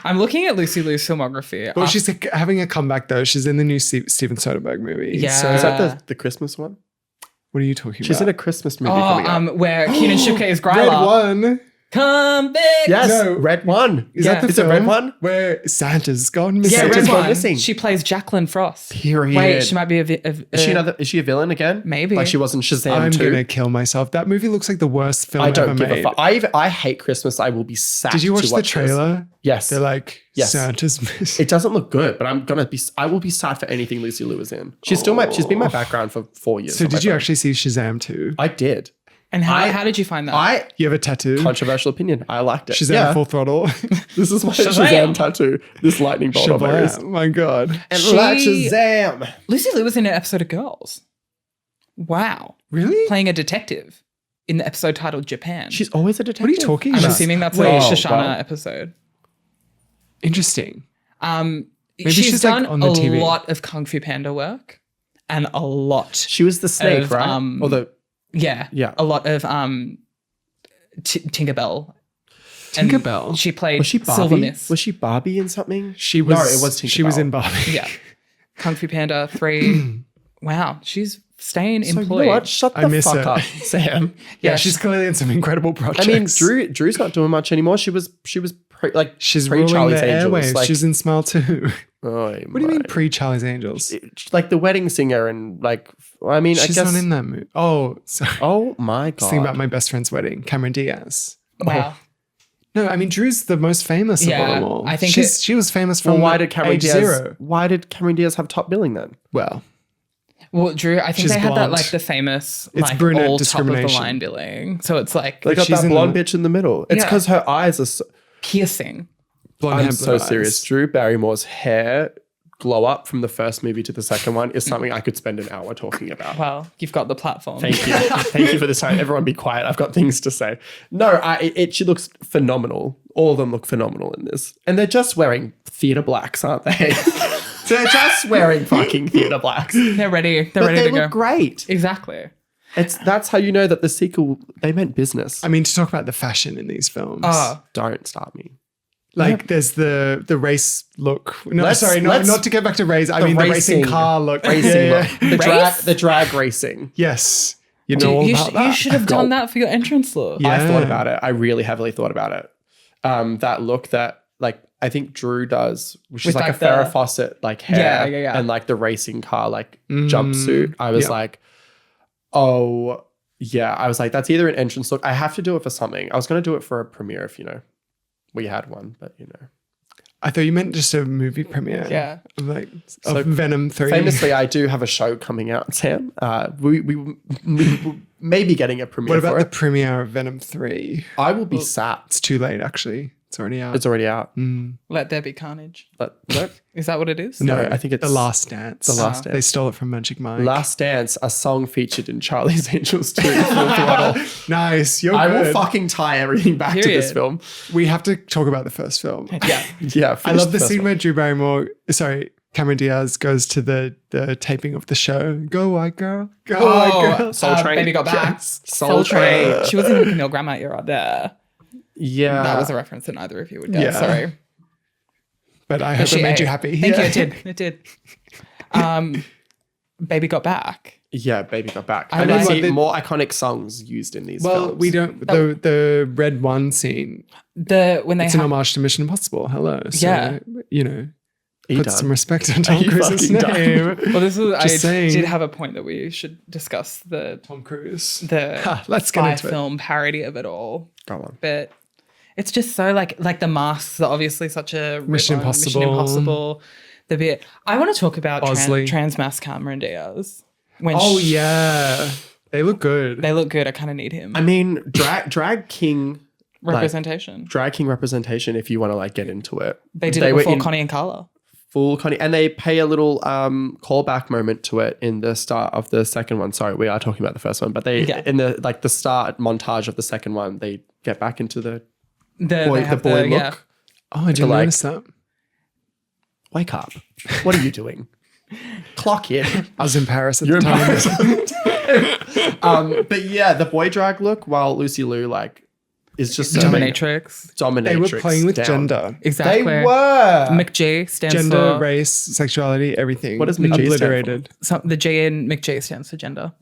I'm looking at Lucy Liu's filmography. Well, she's like, having a comeback though. She's in the new Steven Soderbergh movie. Yeah. So Is that the Christmas one? what are you talking She's in about? a Christmas movie coming up. Where Keenan Shipka is Gryla. Red One. Come back. Yes, No. Red One. Is Yeah. that the Is it film Red One? where Santa's gone missing? Yeah, Santa's Red gone One. missing. She plays Jacqueline Frost. Period. Wait, she might be Is she a villain again? Maybe. Like she was in Shazam I'm 2. gonna kill myself. That movie looks like the worst film I ever don't give made. a fuck. I hate Christmas. I will be sad. Did you watch to the watch trailer? This. Yes. They're like, Yes. Santa's missing. It doesn't look good, but I will be sad for anything Lucy Liu is in. She's been my background for 4 years. So on my did you phone. actually see Shazam 2? I did. And how did you find that? You have a tattoo? Controversial opinion. I liked it. Shazam Full Throttle? This is my Shazam. Shazam tattoo. This lightning bolt on my wrist. Shabam. My God. And She- like Shazam. Lucy Liu was in an episode of Girls. Wow. Really? Playing a detective in the episode titled Japan. She's always a detective. What are you talking I'm about? assuming that's Wait, a oh, Shoshana wow. episode. Interesting. She's she's, like, done on the a TV. lot of Kung Fu Panda work and a lot. She was the snake, Of, right? Or the Yeah. Yeah. A lot of Tinkerbell. Tinkerbell? And she played was she Barbie? Silver Miss. Was she Barbie in something? She was. No, it was Tinkerbell. She was in Barbie. Yeah. Kung Fu Panda 3. Wow. She's staying So you know employed. what? Shut I the miss fuck her. up, Sam. Yeah, she's clearly in some incredible projects. I mean, Drew's not doing much anymore. She was she's pre ruling Charlie's the Angels. airwaves. Like, She's in Smile 2. oh, What do you mean pre Charlie's Angels? like the wedding singer and like I mean She's I guess not in that movie. Oh, sorry. oh my I was god. thinking about my best friend's wedding, Cameron Diaz. Wow. No, I mean Drew's the most famous Yeah, of them all. I think she was famous from well, why did Cameron age Diaz? 0. Why did Cameron Diaz have top billing then? Well, Well, Drew, I think She's they had that blonde. like the famous It's like brunette all top of the discrimination. line billing. So it's like They got she's that in blonde the- bitch in the middle. It's Yeah. because her eyes are. So, piercing. blonde I'm hair, so blue eyes. serious. Drew Barrymore's hair glow up from the first movie to the second one is something I could spend an hour talking about. Well, you've got the platform. Thank you. Thank you for this time. Everyone be quiet. I've got things to say. No, she looks phenomenal. All of them look phenomenal in this. And they're just wearing theatre blacks, aren't they? They're just wearing fucking theatre blacks. They're ready. They're But ready they to go. look great. Exactly. That's how you know that the sequel, they meant business. I mean, to talk about the fashion in these films. Don't start me. Like there's the race look. No, Let's- sorry, let's- not to get back to race. I the mean the racing racing. car look. Racing Yeah, look. yeah. The drag racing. Yes. You know all about that? You should have done that for your entrance look. Yeah. I thought about it. I really heavily thought about it. That look that like I think Drew does, which is With, like like, a Farrah the- Fawcett like hair Yeah. and like the racing car like jumpsuit. I was Yeah. like, oh yeah. I was like, that's either an entrance look. I have to do it for something. I was going to do it for a premiere if we had one, but I thought you meant just a movie premiere. Yeah. Of like So of Venom 3. famously, I do have a show coming out, Sam. We may be getting a premiere What about for the it. premiere of Venom 3? I will be sat. It's too late, actually. It's already out. It's already out. Let there be carnage. But no, Is that what it is? No, I think it's The Last Dance. The Last They Dance. stole it from Magic Mike. Last Dance, a song featured in Charlie's Angels 2. Full Throttle. Nice. You're I good. will fucking tie everything back to this Period. film. We have to talk about the first film. Yeah. Yeah, I love the scene where Cameron Diaz goes to the taping of the show. Go white girl. Go white girl. Soul Train. Baby Got Back. Yes. Soul Train. She was in the Camille Grammer era there. Yeah, That was a reference that neither of you would get. Yeah. Sorry. But I hope She it made you ate. happy. Thank Yeah. you. It did. Baby Got Back. yeah. Baby Got Back. I I like- see the- more iconic songs used in these Well, films. we don't. The red one scene. When they It's an have, homage to Mission Impossible. Hello. So, Yeah. You know, Are you put done? some respect on Tom you Cruise's fucking done? name. well, this was I saying. did have a point that we should discuss the Tom Cruise. the Let's get spy into it. film parody of it all. Go on. But it's just so like the masks are obviously such a rip Mission on Impossible. Mission Impossible. The bit I want to talk about Bosley. trans mask Cameron Diaz. When Oh yeah, they look good. they look good. I kind of need him I mean, drag king representation. drag king representation. If you want to like get into it, They did it were before in Connie and Carla. full Connie, and they pay a little callback moment to it in the start of the second one. Sorry, we are talking about the first one, but they Yeah. in the start montage of the second one, they get back into the They boy have look. yeah. Oh, I didn't like- notice that. Wake up! What are you doing? Clock in. I was in Paris at You're the in time. Paris. But yeah, the boy drag look, while Lucy Liu like is just Dominatrix. dominatrix. They were playing with down. gender, Exactly. They were. McG stands gender, for race, sexuality, everything. What does McG stand for? obliterated? the G in McG stands for gender.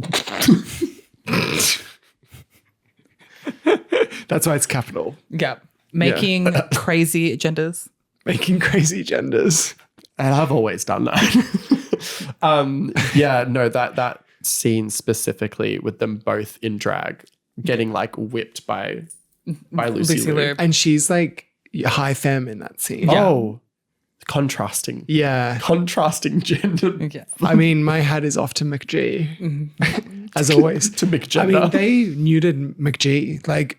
That's why it's capital. Yeah. Making crazy genders. Making crazy genders. And I've always done that. Yeah, no, that scene specifically with them both in drag, getting like whipped by Lucy Liu. And she's like high femme in that scene. Yeah. Oh, contrasting. Yeah. Contrasting gender Yeah. I mean, my hat is off to McG, as always. to I McGender. mean, they neutered McG. Like,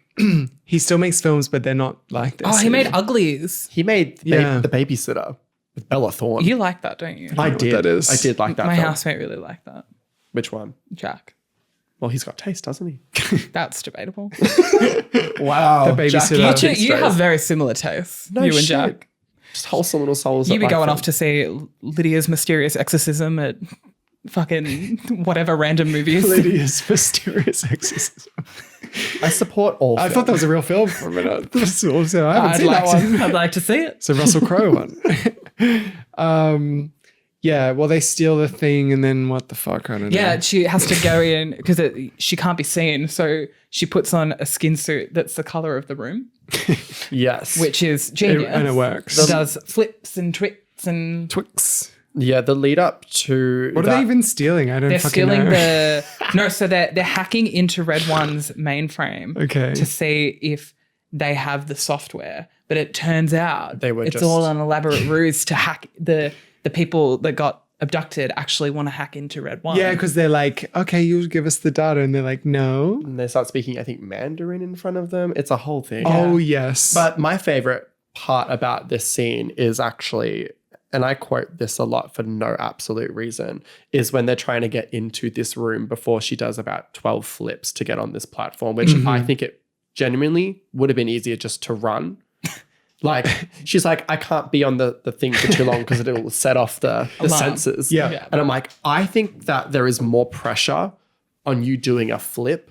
he still makes films, but they're not like this. Oh, he made Uglies. he made Yeah. The Babysitter with Bella Thorne. You like that, don't you? I what did. that is. I did like that My film. housemate really liked that. Which one? Jack. Well, he's got taste, doesn't he? That's debatable. Wow. The Babysitter. You have very similar tastes. No you and shit. Jack. Just wholesome little souls. You that be like going them. off to see Lydia's Mysterious Exorcism at fucking whatever random movies. Lydia's Mysterious Exorcism. I support all. I thought that was a real film for a minute. That's awesome. I haven't I'd seen like that one. to. I'd like to see it. It's a Russell Crowe one. Yeah, well, they steal the thing and then what the fuck? I don't know. Yeah, she has to go in because she can't be seen, so she puts on a skin suit that's the color of the room, Yes. which is genius. And it works. It does flips and twits and Twix. Yeah, the lead up to What are they even stealing? I don't they're fucking stealing know. so they're hacking into Red One's mainframe Okay. to see if they have the software, but it turns out They were it's just- all an elaborate ruse to hack the people that got abducted actually want to hack into Red One. Yeah, because they're like, okay, you'll give us the data. And they're like, no. And they start speaking, I think, Mandarin in front of them. It's a whole thing. Oh, yes. But my favorite part about this scene is actually, and I quote this a lot for no absolute reason, is when they're trying to get into this room before she does about 12 flips to get on this platform, which I think it genuinely would have been easier just to run. Like, she's like, I can't be on the thing for too long because it will set off the Alarm. sensors. Yeah. And I'm like, I think that there is more pressure on you doing a flip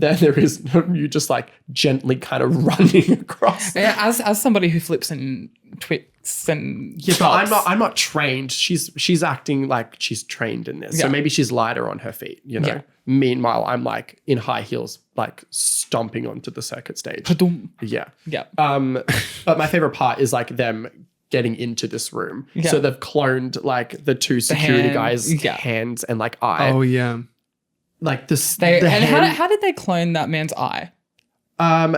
then there is you just like gently kind of running across. Yeah, as somebody who flips and twists and Yeah, but chops. I'm not trained. She's acting like she's trained in this. So Yeah. maybe she's lighter on her feet, you know. Yeah. Meanwhile, I'm like in high heels, like stomping onto the circuit stage. Padum. Yeah. Yeah. But my favorite part is like them getting into this room. Yeah. So they've cloned like the two security hand, guys' yeah. hands and like eye. Oh yeah. Like this. And the hand, how did they clone that man's eye?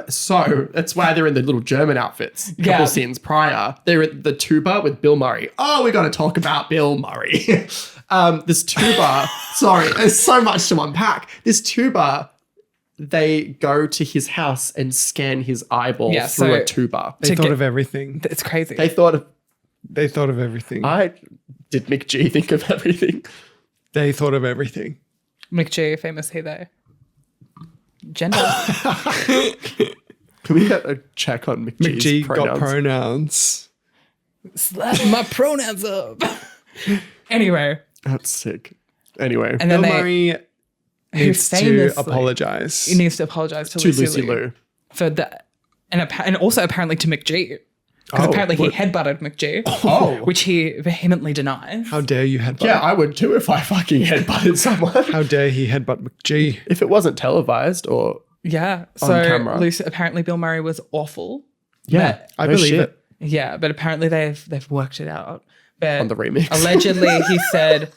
So that's why they're in the little German outfits. A couple Yeah. scenes prior, they're at the tuba with Bill Murray. Oh, we got to talk about Bill Murray. This tuba, sorry, there's so much to unpack. This tuba, they go to his house and scan his eyeball Yeah, through so- a tuba. They To thought get- of everything. It's crazy. They thought of, They thought of everything. did McG think of everything? They thought of everything. McG, famous he, they. Gender. Can we get a check on McG's McG pronouns? got pronouns. Slap my pronouns up. Anyway, That's sick. Anyway, and Bill then Murray who needs to famously- apologize. he needs to apologize to to Lucy Liu. for that, and also apparently to McG, because Oh, apparently what? he headbutted McG, Oh. which he vehemently denies. How dare you headbutt? Yeah, I would too if I fucking headbutted someone. How dare he headbutt McG? If it wasn't televised or Yeah. On So camera. apparently Bill Murray was awful. yeah, But- I no believe shit. it. Yeah, but apparently they've worked it out. But On the remix. allegedly he said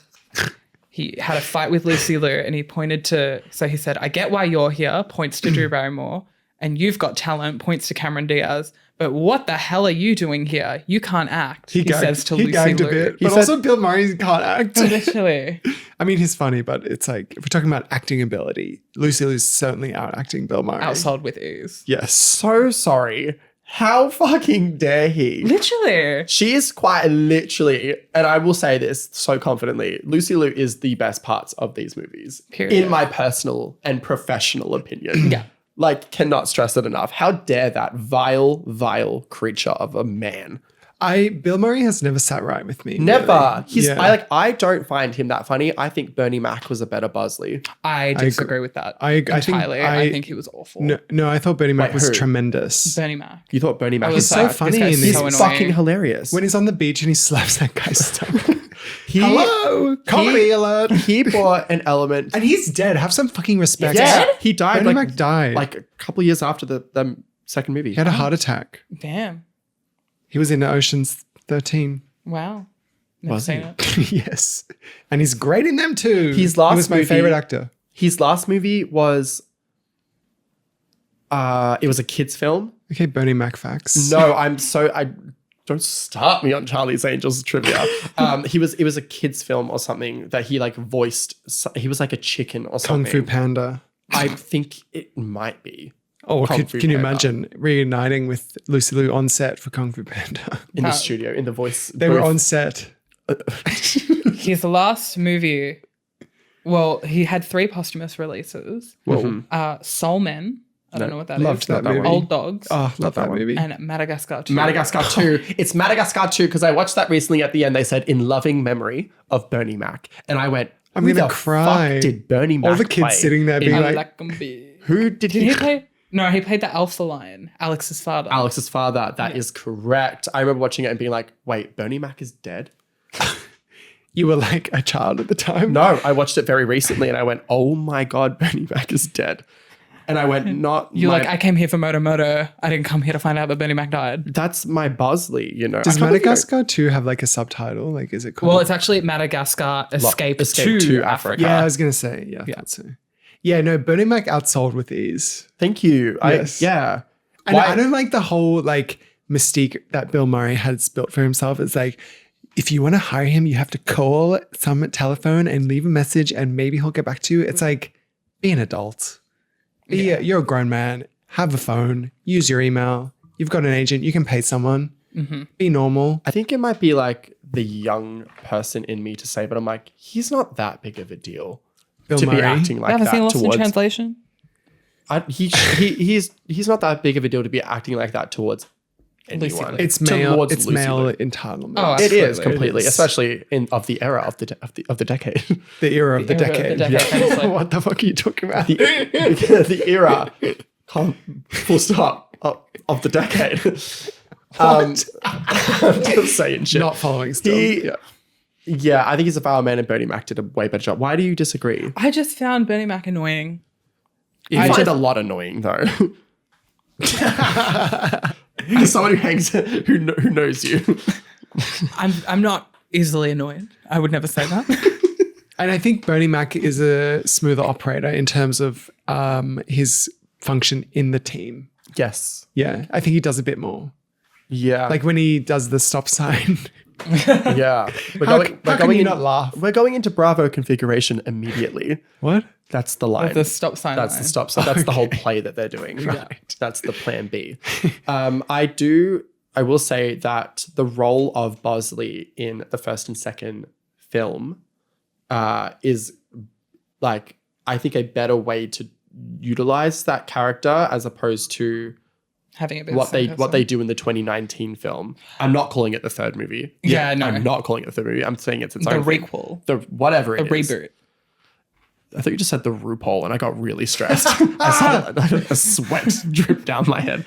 he had a fight with Lucy Liu and he pointed to, so he said, I get why you're here, points to Drew Barrymore, and you've got talent, points to Cameron Diaz. But what the hell are you doing here? You can't act. He says to he Lucy gagged Liu. a bit, He but said- also Bill Murray can't act. Literally. I mean, he's funny, but it's like if we're talking about acting ability, Lucy Liu's certainly out acting Bill Murray. Outsold with ease. Yes. So sorry. How fucking dare he? Literally. She is quite literally, and I will say this so confidently, Lucy Liu is the best parts of these movies. Period. In my personal and professional opinion. Yeah. Like, cannot stress it enough. How dare that vile creature of a man. Bill Murray has never sat right with me. Never. really. I don't find him that funny. I think Bernie Mac was a better Buzzley. I disagree with that I think entirely. I I- think he was awful. No, I thought Bernie Mac Wait, was who? tremendous. Bernie Mac. You thought Bernie Mac I was was so sad? funny this in guy's this. He's so fucking annoying. hilarious. When he's on the beach and he slaps that guy's stomach. He- Hello, comedy alert. He brought an element. And he's dead. Have some fucking respect. Yeah, he died Bernie like, Mac died. like a couple of years after the second movie. He had a heart attack. Damn. He was in Ocean's 13. Wow. Never Was seen he? it. Yes. And he's great in them too. His last he was my movie- favorite actor. His last movie was it was a kids film. Okay, Bernie Mac facts. No, I don't start me on Charlie's Angels trivia. It was a kids film or something that he like voiced. He was like a chicken or Kung something. Fu Panda. I think it might be Oh, Kung Fu can you Panda. imagine reuniting with Lucy Liu on set for Kung Fu Panda? in the studio in the voice. They were booth. on set. His last movie, well, he had 3 posthumous releases. Soul Men. I don't know what that is. Loved that movie. Old Dogs. Oh, love that one. movie. And Madagascar 2. Madagascar 2. It's Madagascar 2 because I watched that recently. At the end, they said in loving memory of Bernie Mac, and I went, I'm "Who gonna the cry." Fuck did Bernie Mac All the kids play sitting there in- being I like, like 'em big. who did Did he he play? No, he played the alpha lion, Alex's father. Alex's father. That is correct. I remember watching it and being like, wait, Bernie Mac is dead? you were like a child at the time. No, I watched it very recently and I went, oh my God, Bernie Mac is dead. And I went, not You're my, like, I came here for Moto. I didn't come here to find out that Bernie Mac died. that's my Bosley, you know. Does I can't believe Madagascar 2 have like a subtitle? Like, is it called? Well, it's actually Madagascar Escape, to Africa. yeah, I was going to say. Yeah. I thought so. Yeah, no, Bernie Mac outsold with ease. Thank you. Yes. Yeah. And Why- I don't like the whole like mystique that Bill Murray has built for himself. It's like, if you want to hire him, you have to call some telephone and leave a message and maybe he'll get back to you. It's like, be an adult. You're a grown man. Have a phone. Use your email. You've got an agent. You can pay someone. Be normal. I think it might be like the young person in me to say, but I'm like, he's not that big of a deal Bill to Murray. be acting like Haven't that seen Lost in towards. Translation? He's not that big of a deal to be acting like that towards anyone. It's male. Towards It's Lucy male Liu. entitlement. Oh, It is absolutely. completely, It is. especially of the era of the decade. The era of the era of the decade. decade, famously. What the fuck are you talking about? The era, full stop, of the decade. I'm just saying shit. Not following still. Yeah, I think he's a vile man, and Bernie Mac did a way better job. Why do you disagree? I just found Bernie Mac annoying. You find a lot annoying though. As someone who hangs, who knows you. I'm not easily annoyed. I would never say that. And I think Bernie Mac is a smoother operator in terms of his function in the team. Yes. Yeah, I think he does a bit more. Yeah. Like when he does the stop sign. yeah. How can you not laugh? We're going into Bravo configuration immediately. What? That's the line. The stop sign. That's line. the stop sign. That's the whole play that they're doing. Right. That's the plan B. I will say that the role of Bosley in the first and second film is like, I think, a better way to utilize that character as opposed to Having a bit what they do in the 2019 film. I'm not calling it the third movie. Yeah, no. I'm not calling it the third movie. I'm saying it's its The own thing. requel. The whatever it A is. reboot. I thought you just said the RuPaul and I got really stressed. I saw a sweat drip down my head.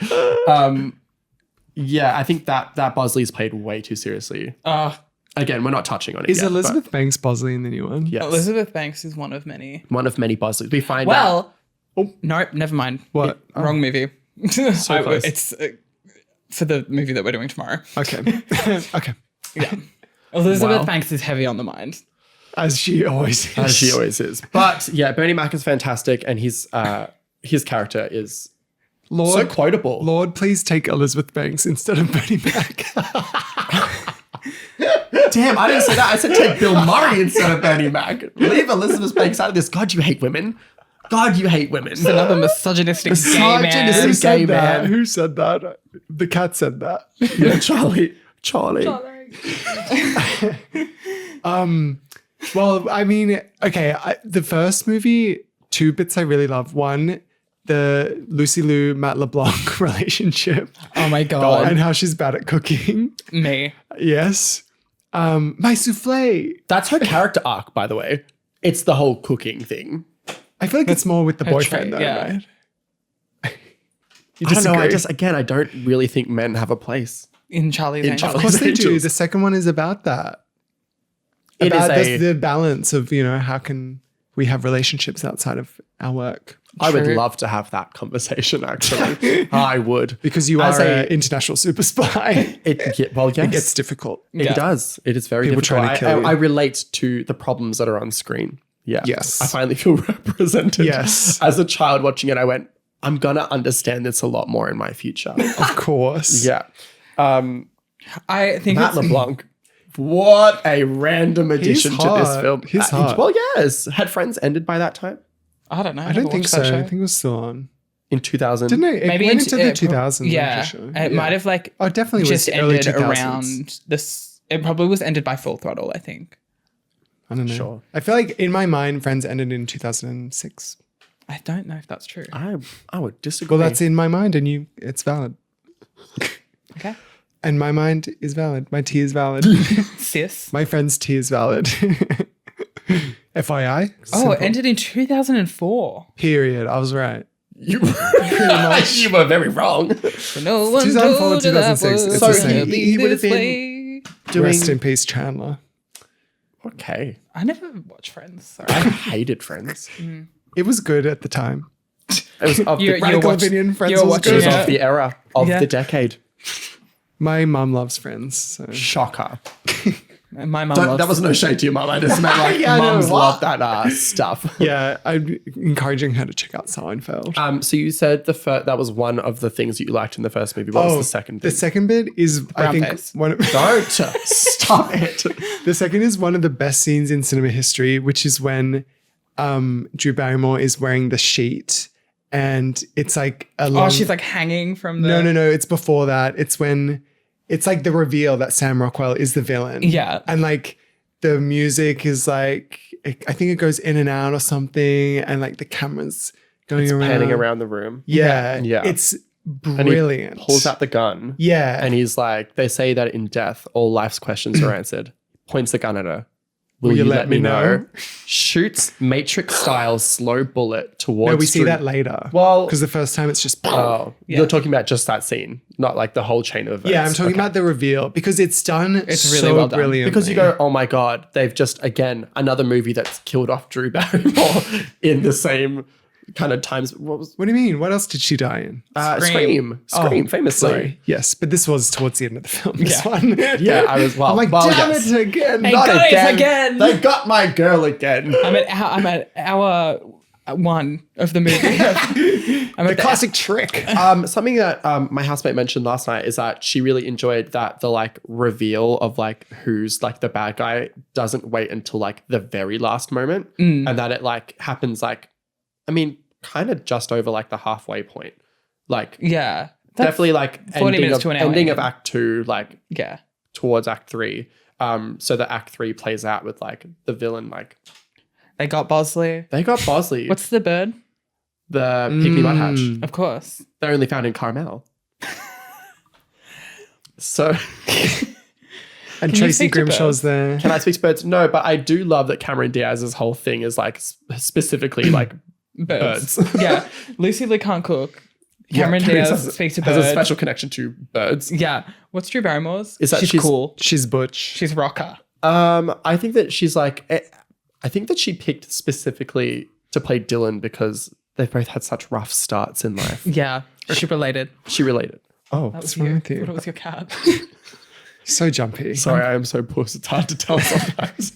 Yeah, I think that Bosley's played way too seriously. Again, we're not touching on it Is yet, Elizabeth Banks Bosley in the new one? Yes. Elizabeth Banks is one of many. One of many Bosleys. We find out. Well, nope, never mind. What? Wrong movie. So close. It's for the movie that we're doing tomorrow. Okay. Okay. Yeah. Elizabeth Wow. Banks is heavy on the mind. As she always is. As she always is. But yeah, Bernie Mac is fantastic and his character is so quotable. Lord, please take Elizabeth Banks instead of Bernie Mac. Damn, I didn't say that. I said take Bill Murray instead of Bernie Mac. Leave Elizabeth Banks out of this. God, you hate women. God, you hate women. It's another misogynistic gay man. Who gay said that? man. Who said that? The cat said that. Yeah, Charlie. Well, I mean, okay, the first movie, two bits I really love. One, the Lucy Liu, Matt LeBlanc relationship Oh my God. and how she's bad at cooking. Me. Yes. My souffle. That's her character arc, by the way. It's the whole cooking thing. I feel like it's more with the her boyfriend trait, though, yeah. right? You I don't know. disagree? I don't really think men have a place. In Charlie's In Angels. Charlie's Of course they do. Angels. The second one is about that. It About is the balance of, how can we have relationships outside of our work? I would True. love to have that conversation, actually. I would. Because you As are a- an international super spy. Yes. It gets difficult. It Yeah. does. It is very People difficult. trying to kill you. I relate to the problems that are on screen. Yeah. Yes. I finally feel represented. Yes. As a child watching it, I went, I'm going to understand this a lot more in my future. Of course. Yeah. I think Matt it's LeBlanc. What a random addition to this hot. film. He's hot. Well, yes. Had Friends ended by that time? I don't know. I don't think so. I think it was still on. In 2000? Didn't it? It Maybe went into- into the it prob- 2000s. Yeah. I'm pretty sure. It might have Oh, definitely was just early ended 2000s. around this. It probably was ended by Full Throttle, I think. I don't know. Sure. I feel like in my mind, Friends ended in 2006. I don't know if that's true. I would disagree. Well, that's in my mind, and it's valid. Okay. And my mind is valid. My T is valid. Sis. My friend's T is valid. FYI. Oh, Simple. it ended in 2004. Period. I was right. You were very wrong. No one 2004, told you that 2006. It's was the gonna same. be He would have this been way. Rest in peace, Chandler. Okay. I never watched Friends. Sorry. I hated Friends. It was good at the time. It was of You're the, Radical watch- opinion, Friends you're was watching it was good. it. of the era of Yeah. the decade. My mum loves Friends. So. Shocker. My mum loves That was no shade to your mum. I just meant like Yeah, I know. mums What? love that stuff. Yeah, I'm encouraging her to check out Seinfeld. So you said that was one of the things that you liked in the first movie. What was the second The thing? second bit is, I Brown think, face. one of, Don't stop it. the second is one of the best scenes in cinema history, which is when Drew Barrymore is wearing the sheet, and it's like a long. Oh, she's like hanging from the. No. It's before that. It's when it's like the reveal that Sam Rockwell is the villain. Yeah. and like the music is like, I think it goes in and out or something, and like the camera's going around. Panning around the room. Yeah. Yeah. It's brilliant. And he pulls out the gun. Yeah. And he's like, they say that in death, all life's questions are answered. Points the gun at her. Will you let me know? Shoots Matrix-style slow bullet towards... No, we see that later. Well... Because the first time it's just... Oh, you're talking about just that scene, not like the whole chain of events. Yeah, I'm talking about the reveal because it's done It's really so well done. brilliantly. Because you go, oh my God, they've just, again, another movie that's killed off Drew Barrymore in the same kind of times. What do you mean? What else did she die in? Scream, famously. Sorry. Yes, but this was towards the end of the film, this one. Yeah, I was, well, I'm like, damn it again. Hey, Not guys, again. They got my girl again. I'm at hour one of the movie. the classic trick. Something that my housemate mentioned last night is that she really enjoyed that the like reveal of like who's like the bad guy doesn't wait until like the very last moment, and that it like happens like, I mean, kind of just over like the halfway point, like Yeah. definitely like 40 minutes to an hour ending in. of Act 2, like Yeah. towards Act 3. So that Act 3 plays out with like the villain, like They got Bosley. they got Bosley, What's the bird? the pygmy mudhatch. Of course. They're only found in Carmel. So And you Tracy speak to Grimshaw's there. can I speak to birds? No, but I do love that Cameron Diaz's whole thing is like specifically like birds. Yeah. Lucy Lee can't cook. Cameron Diaz speaks to birds. has a special connection to birds. Yeah. What's Drew Barrymore's? Is that she's she's- cool. She's Butch. She's rocker. I think that she's like, I think that she picked specifically to play Dylan because they've both had such rough starts in life. Yeah. She related. She related. Oh, That was wrong you. with you? What was your cat? So jumpy. sorry, I am so puss. It's hard to tell sometimes.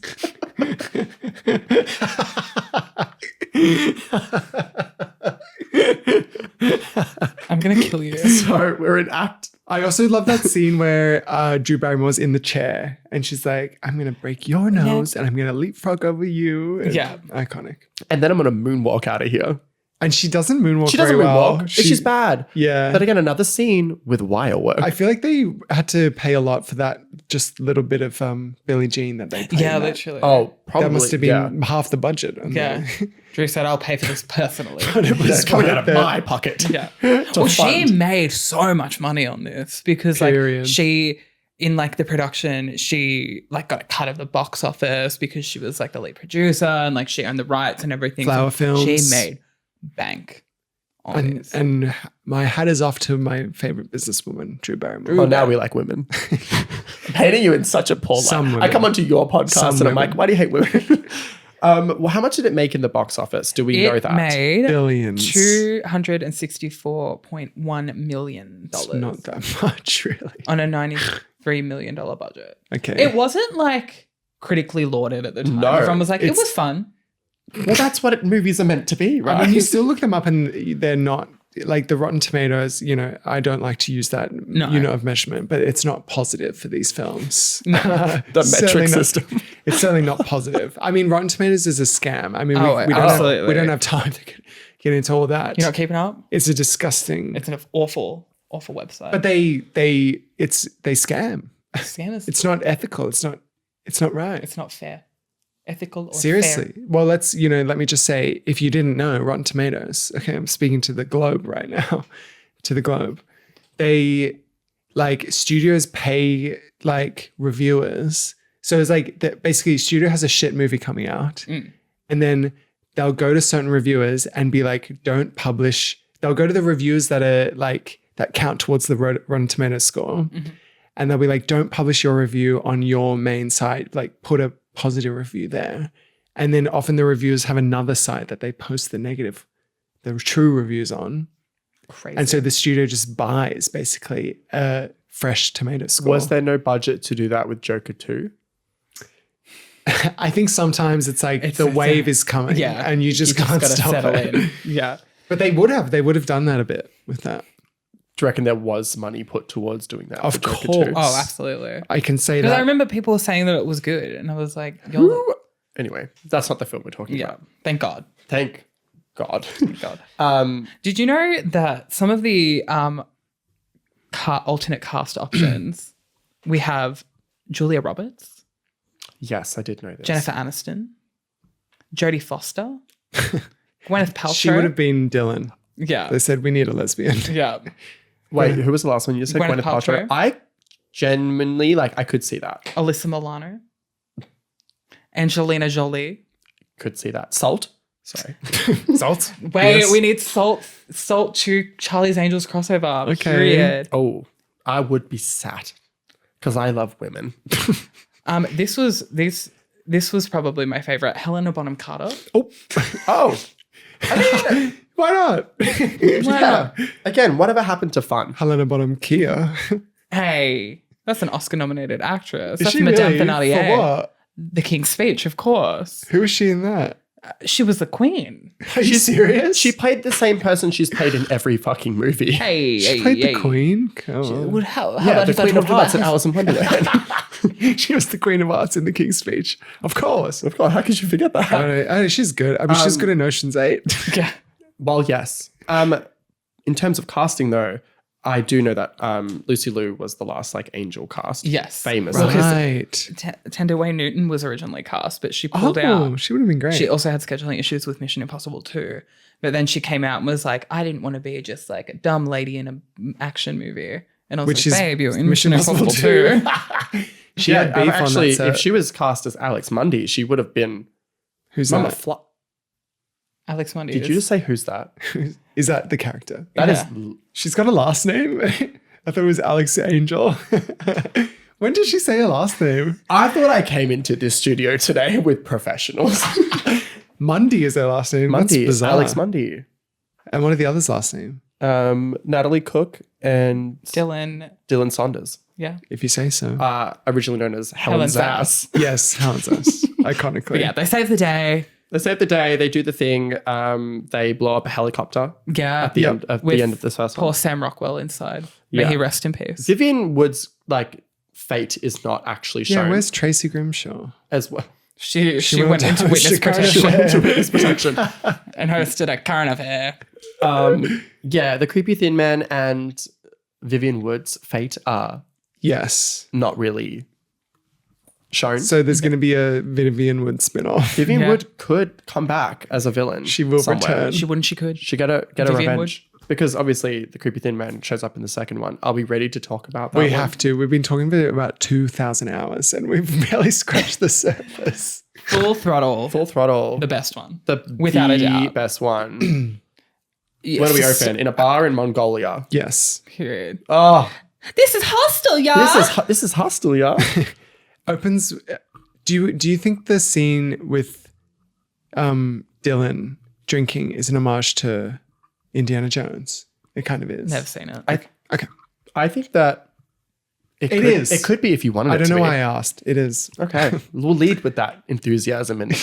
I'm going to kill you. So we're in Act. I also love that scene where Drew Barrymore's in the chair and she's like, I'm going to break your nose and I'm going to leapfrog over you. And Yeah. Iconic. And then I'm going to moonwalk out of here. And she doesn't moonwalk She doesn't very moonwalk. well. It's just bad. Yeah. But again, another scene with wire work. I feel like they had to pay a lot for that just little bit of Billie Jean that they played. Yeah, in that. literally. oh, probably. That must have been half the budget. Yeah. Drew said, I'll pay for this personally. It was It's coming right out of there. my pocket. Yeah. To Well, she fund. made so much money on this because like Period. she in like the production, she like got a cut of the box office because she was like the lead producer and like she owned the rights and everything. Flower So Films. She made bank on this. And my hat is off to my favorite businesswoman, Drew Barrymore. Oh, now we like women. Painting you in such a poor light. Some I women. come onto your podcast Some and I'm women. like, why do you hate women? Well, how much did it make in the box office? Do we know It that? made Billions. $264.1 million It's not that much, really. on a $93 million budget. Okay. It wasn't like critically lauded at the time. No, Everyone was like, it it's- was fun. Well, that's what movies are meant to be, right? I mean, you still look them up and they're not like the Rotten Tomatoes, you know, I don't like to use that unit of measurement, but it's not positive for these films. the metric system. It's certainly not positive. I mean, Rotten Tomatoes is a scam. I mean, Oh, we absolutely. don't have time to get into all that. You're not keeping up? It's a disgusting. It's an awful, awful website. But they scam. Scammers, It's not ethical. It's not right. it's not fair. Ethical or Seriously. fair. Well, let me just say, if you didn't know, Rotten Tomatoes, okay, I'm speaking to the Globe right now, to the Globe. They, like, studios pay, like, reviewers. So it's like, basically, studio has a shit movie coming out, and then they'll go to certain reviewers and be like, don't publish. They'll go to the reviews that are, like, that count towards the Rotten Tomatoes score, and they'll be like, don't publish your review on your main site. Like, put a positive review there. And then often the reviewers have another site that they post the true reviews on. Crazy. And so the studio just buys basically a fresh tomato score. Was there no budget to do that with Joker 2? I think sometimes it's like the wave is coming and you just can't gotta stop settle it. in. Yeah. But they would have done that a bit with that. Do you reckon there was money put towards doing that? Of for Joker course. 2? Oh, absolutely. I can say Because that. I remember people saying that it was good, and I was like, "You're the-" Anyway, that's not the film we're talking yeah, about. thank God, Thank God. God." Did you know that some of the alternate cast options we have Julia Roberts, Yes, I did know this. Jennifer Aniston, Jodie Foster, Gwyneth Paltrow. She would have been Dylan. yeah, They said we need a lesbian. yeah. Wait, who was the last one you said? Gwyneth Gwyneth Paltrow. Paltrow. I genuinely I could see that. Alyssa Milano. Angelina Jolie. Could see that. Salt. Sorry. Salt. Wait, Yes. we need Salt to Charlie's Angels crossover. Okay. Period. Oh, I would be sad because I love women. This was probably my favorite. Helena Bonham Carter. Oh. I mean, Why not? yeah. Again, whatever happened to fun? Helena Bonham Kia. Hey, that's an Oscar-nominated actress. Is That's she Madame really? Thénardier. For what? The King's Speech, of course. Who is she in that? She was the queen. Are you serious? She played the same person she's played in every fucking movie. Hey, She played the Queen. Come on. How Yeah, about the if I Queen of told Hearts her? and Alice in Wonderland. She was the Queen of Arts in the King's Speech. Of course. Of course, how could you forget that? I know, she's good. I mean, she's good in Ocean's 8. Yeah. Well, yes. In terms of casting, though, I do know that Lucy Liu was the last angel cast. Yes. Famous. Right. Tenda Way Newton was originally cast, but she pulled out. She would have been great. She also had scheduling issues with Mission Impossible 2. But then she came out and was like, I didn't want to be just a dumb lady in an action movie. And I was Which like, is babe, you're in Mission Mission Impossible Impossible 2. she had beef on actually, that set. if she was cast as Alex Mundy, she would have been Who's Mama that? Alex Mundy. Did you just say who's that? Is that the character? That is. Yeah. She's got a last name. I thought it was Alex Angel. When did she say her last name? I thought I came into this studio today with professionals. Mundy is her last name. Mundy, That's bizarre. Alex Mundy. And what are the others' last name? Natalie Cook and Dylan. Saunders. Yeah. If you say so. Originally known as Helen Helen Zass. Yes, Helen's us. Iconically. But yeah, they saved the day. They save the day. They do the thing. They blow up a helicopter Yeah. at the end of With the end of this first Poor one. Sam Rockwell inside. May Yeah. he rest in peace. Vivian Wood's fate is not actually shown Yeah, where's Tracy Grimshaw? as well. She went went to into host witness a current protection affair. To witness protection. and hosted a current affair. Yeah, the creepy thin man and Vivian Wood's fate are Yes. not really shown. So there's going to be a Vivian Wood spin-off. Vivian Yeah. Wood could come back as a villain. She will somewhere. return. She could. She get a Vivian revenge. Because obviously the creepy thin man shows up in the second one. Are we ready to talk about that? We one? have to. We've been talking about 2,000 hours and we've barely scratched the surface. Full throttle. Full throttle. The best one. Without a doubt. best one. Yes. Where do we open? In a bar in Mongolia. Yes. Period. Oh, This is hostile, y'all. this is hostile, yeah. Opens. Do you think the scene with Dylan drinking is an homage to Indiana Jones? It kind of is. Never seen it. Okay. I think that It could, is. It could be if you wanted it I don't to know be. why I asked. It is. Okay, we'll lead with that enthusiasm and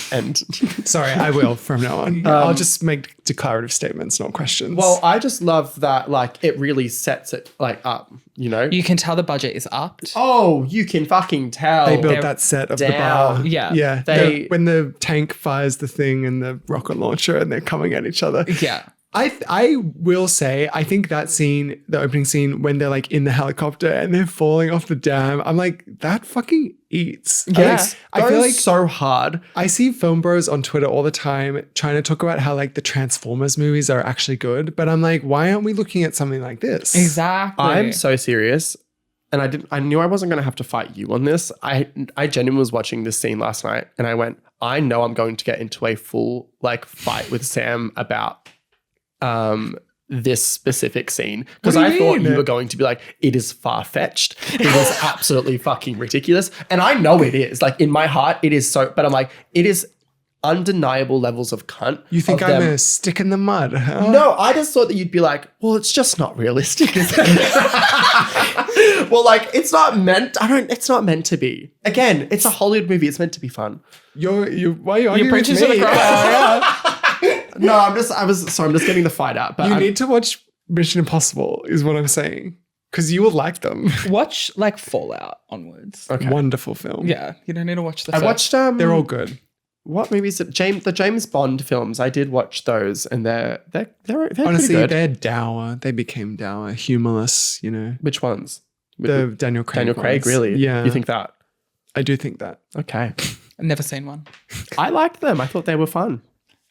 Sorry, I will from now on. I'll just make declarative statements, not questions. well, I just love that it really sets it up, You can tell the budget is upped. Oh, you can fucking tell. they built they're that set of the down. bar. Yeah. Yeah. They- When the tank fires the thing and the rocket launcher and they're coming at each other. Yeah. I will say, I think that scene, the opening scene, when they're in the helicopter and they're falling off the dam, I'm like, that fucking eats. Yeah. I feel like so hard. I see film bros on Twitter all the time trying to talk about how the Transformers movies are actually good. But I'm like, why aren't we looking at something like this? Exactly. I'm so serious. And I knew I wasn't going to have to fight you on this. I genuinely was watching this scene last night and I went, I know I'm going to get into a full fight with Sam about this specific scene because What do I you thought mean? you were going to be like, it is far-fetched. It is absolutely fucking ridiculous. And I know it is. In my heart, it is so, but I'm like, it is undeniable levels of cunt. You think of I'm them. a stick in the mud? Huh? No, I just thought that you'd be like, well, it's just not realistic, is it? Well, it's not meant, it's not meant to be. Again, it's a Hollywood movie. It's meant to be fun. Why are you arguing preaching with to the me? choir. No, I'm just getting the fight out. But You need to watch Mission Impossible is what I'm saying. Because you will like them. Watch Fallout onwards. Okay. Wonderful film. Yeah. You don't need to watch the I first. watched They're all good. what movies? The James Bond films. I did watch those, and they're Honestly, pretty good. they're dour. They became dour, humorless, Which ones? The Daniel Craig Daniel Craig, ones. really? Yeah. You think that? I do think that. Okay. I've never seen one. I liked them. I thought they were fun.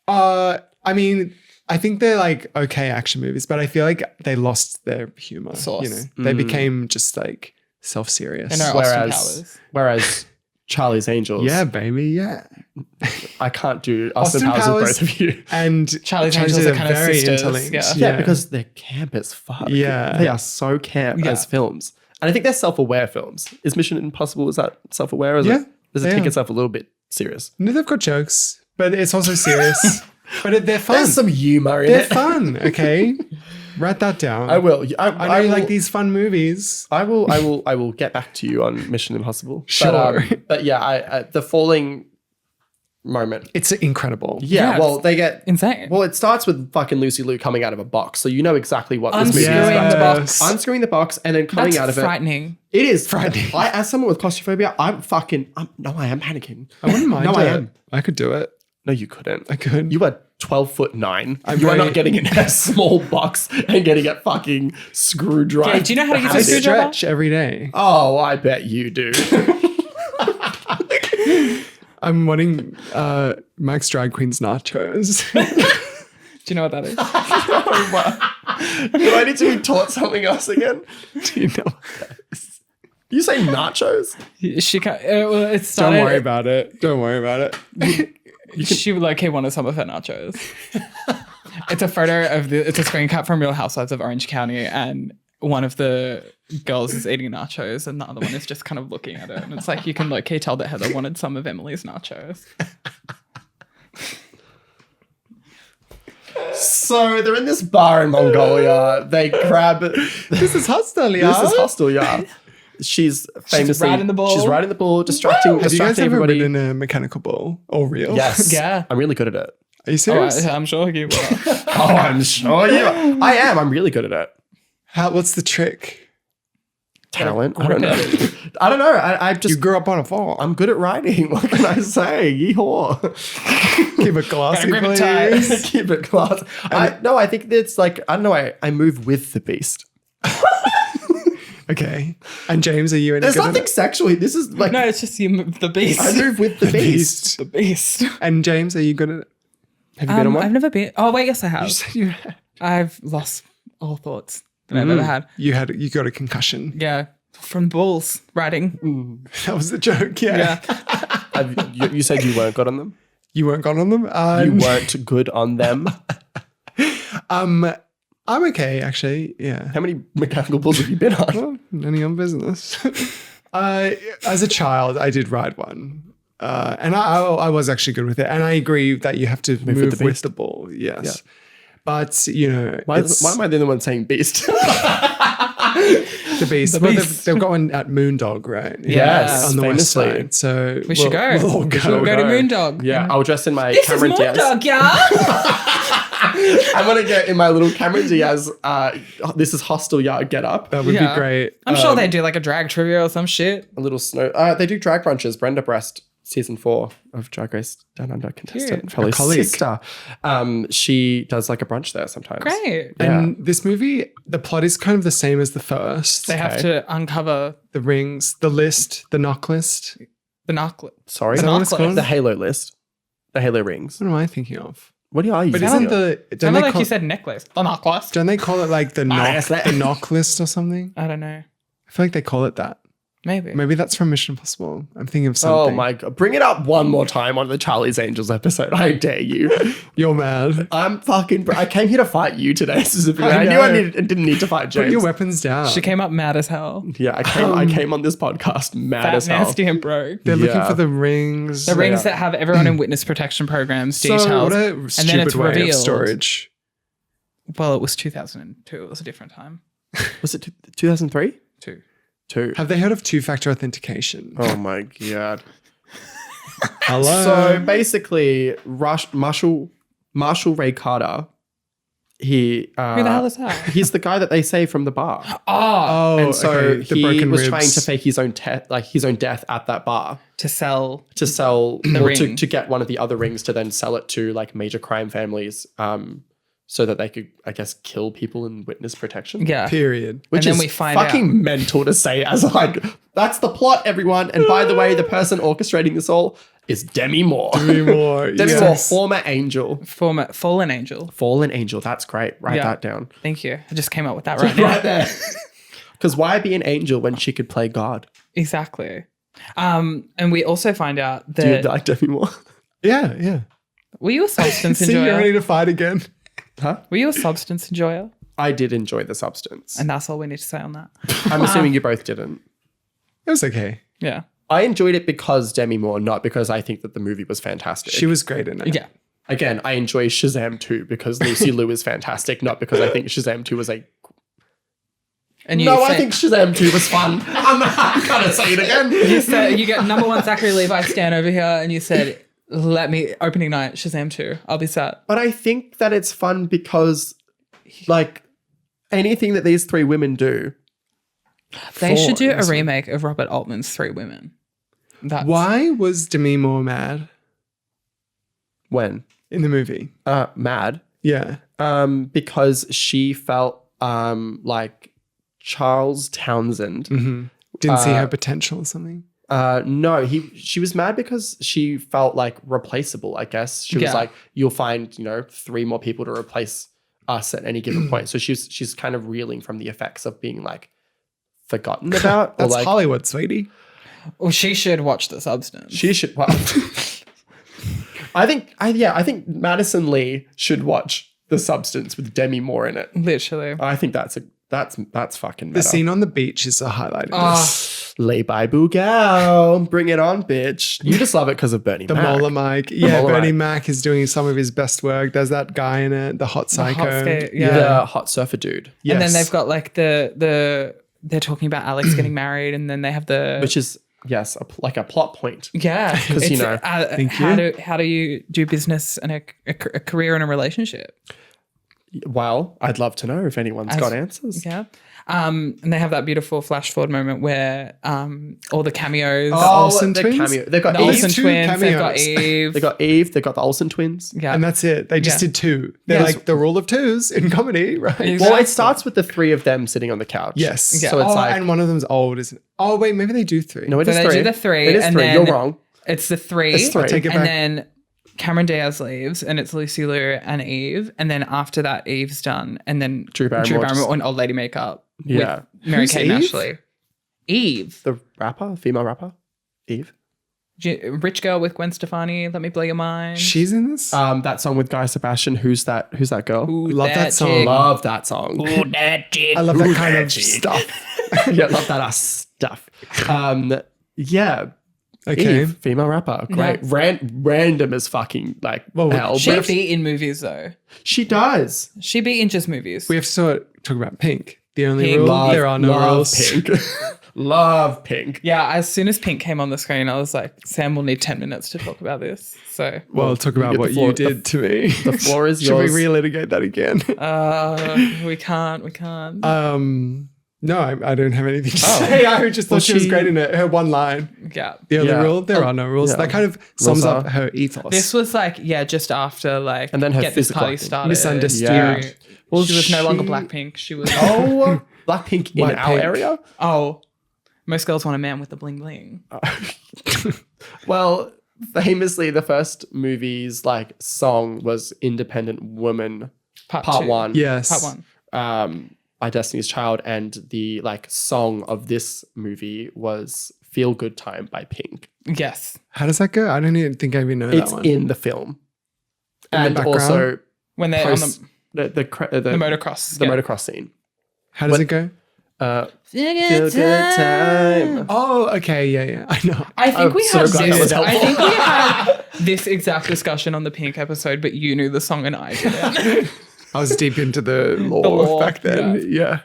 I mean, I think they're like okay action movies, but I feel like they lost their humor. Sauce. You know, they became just like self-serious. And our Austin Powers. Whereas Charlie's Angels, Yeah, baby, yeah. I can't do Austin Powers with both of you. And Charlie's Angels are kind of sisters, interlinked. yeah. Yeah, because they're camp as fuck. Yeah. They are so camp Yeah. as films. And I think they're self-aware films. Is Mission Impossible, is that self-aware? Or Yeah, does it they take are. itself a little bit serious? no, they've got jokes, but it's also serious. But they're fun. There's some humor in They're it. fun. Okay, write that down. I will. I know you like these fun movies. I will get back to you on Mission Impossible. Sure. But yeah, I the falling moment. It's incredible. Yeah, Yeah, well, they get insane. Well, it starts with fucking Lucy Liu coming out of a box, so you know exactly what this movie is Unscrewing about. the box. Unscrewing the box and then coming That's out of frightening. it. It is frightening. As someone with claustrophobia, I am panicking. I wouldn't mind No, it. I am. I could do it. No, you couldn't. I could. You are 12'9". I'm You are very- not getting in a small box and getting it fucking screwdriver. Yeah, do you know how to use I a screwdriver? stretch every day. Oh, I bet you do. I'm wanting Max Drag Queen's nachos. Do you know what that is? Do I need to be taught something else again? Do you know? You say nachos? She well, it Don't started. worry about it. Don't worry about it. She low-key wanted some of her nachos. It's a photo of it's a screen cap from Real Housewives of Orange County, and one of the girls is eating nachos and the other one is just kind of looking at it. And it's like you can low-key tell that Heather wanted some of Emily's nachos. So they're in this bar in Mongolia. They grab. This is hostile, yeah. This is hostile, yeah. She's famously riding the bull. She's riding the bull, distracting Have you guys ever everybody. ridden a mechanical bull or real? Yes. Yeah. I'm really good at it. Are you serious? I'm sure you will. Oh, I'm sure you. I am. I'm really good at it. What's the trick? Talent. I don't know. I don't know. I You just. grew up on a farm. I'm good at riding. What can I say? Yeehaw. Keep it classy, Gotta grip it tight. please. Keep it class. I think it's like, I don't know. I move with the beast. Okay. And James, are you any There's good nothing at it? sexually. This is like, No, it's just the beast. I move with the beast. The beast. And James, are you good at it? Have you been on one? I've never been. Oh wait, yes I have. You said you had. I've lost all thoughts that I've ever had. You got a concussion. Yeah, from bulls riding. That was the joke. Yeah. Yeah. You said you weren't good on them? You weren't gone on them. You weren't good on them? I'm okay actually. Yeah. How many mechanical bulls have you been on? Well, none of your business. As a child, I did ride one. And I was actually good with it. And I agree that you have to move with the with beast. the ball. Yes. Yeah. But, you know, Why it's am I the only one saying beast? the beast. The Well, beast. they've got one at Moondog, right? Yes, On the west famously. side. So We should go. We'll all We go. should go to Moondog. Yeah, I'll dress in my This Cameron is Diaz. Moondog, yeah. I'm gonna get in my little Cameron Diaz. This is hostile yard get up. That would Yeah. be great. I'm sure they do like a drag trivia or some shit. A little snow. They do drag brunches. Brenda Breast, season 4 of Drag Race Down Under contestant, Cute. fellow A colleague. sister. She does like a brunch there sometimes. Great. And this movie, the plot is kind of the same as the first. They have to uncover The rings, the list, the knock list. the knuckle. Sorry, Is that what it's called? the Halo list, the Halo rings. What am I thinking of? What are you? But isn't Sounded like you said necklace. The necklace. don't they call it like the knock, yes, that- the knock list or something? I don't know. I feel like they call it that. Maybe. Maybe that's from Mission Impossible. I'm thinking of Oh something. my god! Bring it up one more time on the Charlie's Angels episode. I dare you. You're mad. I'm fucking. I came here to fight you today specifically. I I knew know. I didn't need to fight James. Put your weapons down. She came up mad as hell. Yeah, I came on this podcast mad Fat, as hell. nasty, and broke. They're looking Yeah. for the rings. The rings that have everyone in witness protection programs details. So what a and then stupid it's way of revealed. storage. Well, it was 2002. It was a different time. Was it 2003? Two. 2. Have they heard of two-factor authentication? Oh my god. Hello. So basically, Marshall Ray Carter. He. Who the hell is that? He's the guy that they say from the bar. Oh, oh, And so okay. The he broken was ribs. trying to fake his own death at that bar to sell. to sell The or ring. to get one of the other rings to then sell it to like major crime families, so that they could, I guess, kill people in witness protection. Yeah. Period. Which And then is we find fucking mental to say as like, that's the plot, everyone. And by the way, the person orchestrating this all, is Demi Moore. Demi Moore. Demi Moore, yes. former angel. Former Fallen Angel. Fallen angel. That's great. Write Yeah. that down. Thank you. I just came up with that right now. Right there. Because why be an angel when she could play God? Exactly. And we also find out Do you that like Demi Moore? Yeah. were you a substance See, you're ready enjoyer? to fight again. Huh? Were you a substance enjoyer? I did enjoy The Substance. And that's all we need to say on that. I'm assuming you both didn't. It was okay. Yeah. I enjoyed it because Demi Moore, not because I think that the movie was fantastic. She was great in it. Yeah. Again, I enjoy Shazam 2 because Lucy Liu is fantastic, not because I think Shazam 2 was a... And you No, I said- think Shazam 2 was fun. I'm gonna say it again. You said you get number one Zachary Levi stand over here, and you said, "Let me opening night Shazam 2. I'll be set." But I think that it's fun because, like, anything that these three women do, They should do a this one. remake of Robert Altman's Three Women. That's, Why was Demi Moore mad when in the movie? mad, Yeah. because she felt like Charles Townsend. Didn't see her potential or something. No, she was mad because she felt like replaceable, I guess. She was Yeah. like, you'll find, 3 more people to replace us at any given point. So she's kind of reeling from the effects of being like forgotten about. That's or like, Hollywood, sweetie. Well, she should watch The Substance. she should. Well, I think Madison Lee should watch The Substance with Demi Moore in it. Literally. I think that's fucking The meta. scene on the beach is a highlight. Of this. Lay by Boogal. Bring it on, bitch. You just love it because of Bernie The Mac. Mola Mike. Yeah, Mola Bernie Mike. Mac is doing some of his best work. There's that guy in it, the hot psycho. skate, yeah. The hot surfer dude. Yes. And then they've got like they're talking about Alex getting married, and then they have the Which is, yes, like a plot point. yeah, 'Cause, it's, Thank how do you do business and a career and a relationship? Well, I'd love to know if anyone's got answers. Yeah. And they have that beautiful flash forward moment where all the cameos, Olsen the twins? cameo. They've got the Eve. Olsen two twins, they've got cameos. Eve. They got Eve. They got the Olsen twins. yeah. And that's it. They just Yeah. did 2. They're Yeah. like the rule of 2s in comedy, right? Exactly. Well, it starts with the 3 of them sitting on the couch. Yes. Yeah. So it's like and one of them's old, isn't it? Oh, wait, maybe they do 3. no, it So is they 3. do the 3, It is and 3. then You're wrong. It's the 3. It's 3. Take it and back. then Cameron Diaz leaves, and it's Lucy Liu and Eve. And then after that, Eve's done, and then Drew Barrymore just- on old lady makeup. Yeah. with Mary Who's Kate Eve? and Ashley. Eve, The rapper, female rapper, Eve. rich girl with Gwen Stefani. Let me blow your mind. She's in this? That song with Guy Sebastian. Who's that girl? Ooh, Love that song. chick. Love that song. Ooh, that chick. I love that kind of stuff. Yeah, love that stuff. Yeah. Okay. Eve, female rapper. Great. Random as fucking like Well, hell. She but be in movies though. she does. She be in just movies. We have to talk about Pink. The only Pink. rule, Love- there are no rules. Pink. Love Pink. Yeah, as soon as Pink came on the screen, I was like, Sam will need 10 minutes to talk about this. So, Well, talk about get what the floor- you did to me. The floor is Should yours. we relitigate that again? we can't. No, I don't have anything to Oh. say. I just thought Well, she was she- great in it. Her one line. Yeah. The only Yeah. rule, there are no rules. yeah. That kind of sums Rules up are- her ethos. This was like, just after like, And then her get this physical party acting. started. Misunderstood. Yeah. Well, she was no longer she- Blackpink. She was, Oh, Blackpink in White our Pink. area? oh, most girls want a man with the bling bling. Well, famously, the first movie's like song was "Independent Woman" Part 2. 1. Yes. Part 1. By Destiny's Child, and the like song of this movie was "Feel Good Time" by Pink. Yes. How does that go? I don't even think I even know It's that one. in the film, In the and background? also When they're post on the motocross. the yeah. motocross scene. How does it go? Feel good time. Oh, okay. Yeah. I know. I think I'm we so had glad that was this. I helpful. think we had this exact discussion on the Pink episode, but you knew the song and I didn't. I was deep into the lore, lore, back then. Yeah.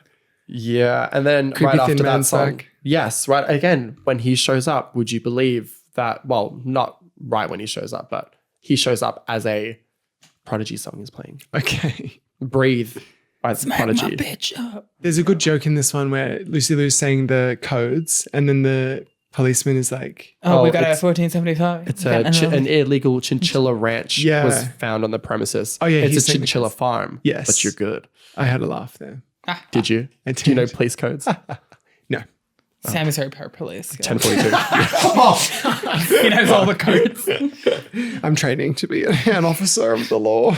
Yeah, and then Creepy right after Thin that Man's song, back. yes, right again when he shows up, would you believe that? Well, not right when he shows up, but he shows up as a Prodigy song is playing. Okay. "Breathe" by My Prodigy. bitch up. There's a good joke in this one where Lucy Liu's saying the codes and then the policeman is like, Oh, we got a it's- 1475. It's Okay, an illegal chinchilla ranch Yeah. was found on the premises. Oh, yeah, it's he's a saying the chinchilla codes. farm. Yes. but you're good. I had a laugh there. Did you? I Do you know did. police codes? No. Sam is very pro-police. Yeah. 1042. He knows all the codes. I'm training to be an officer of the law.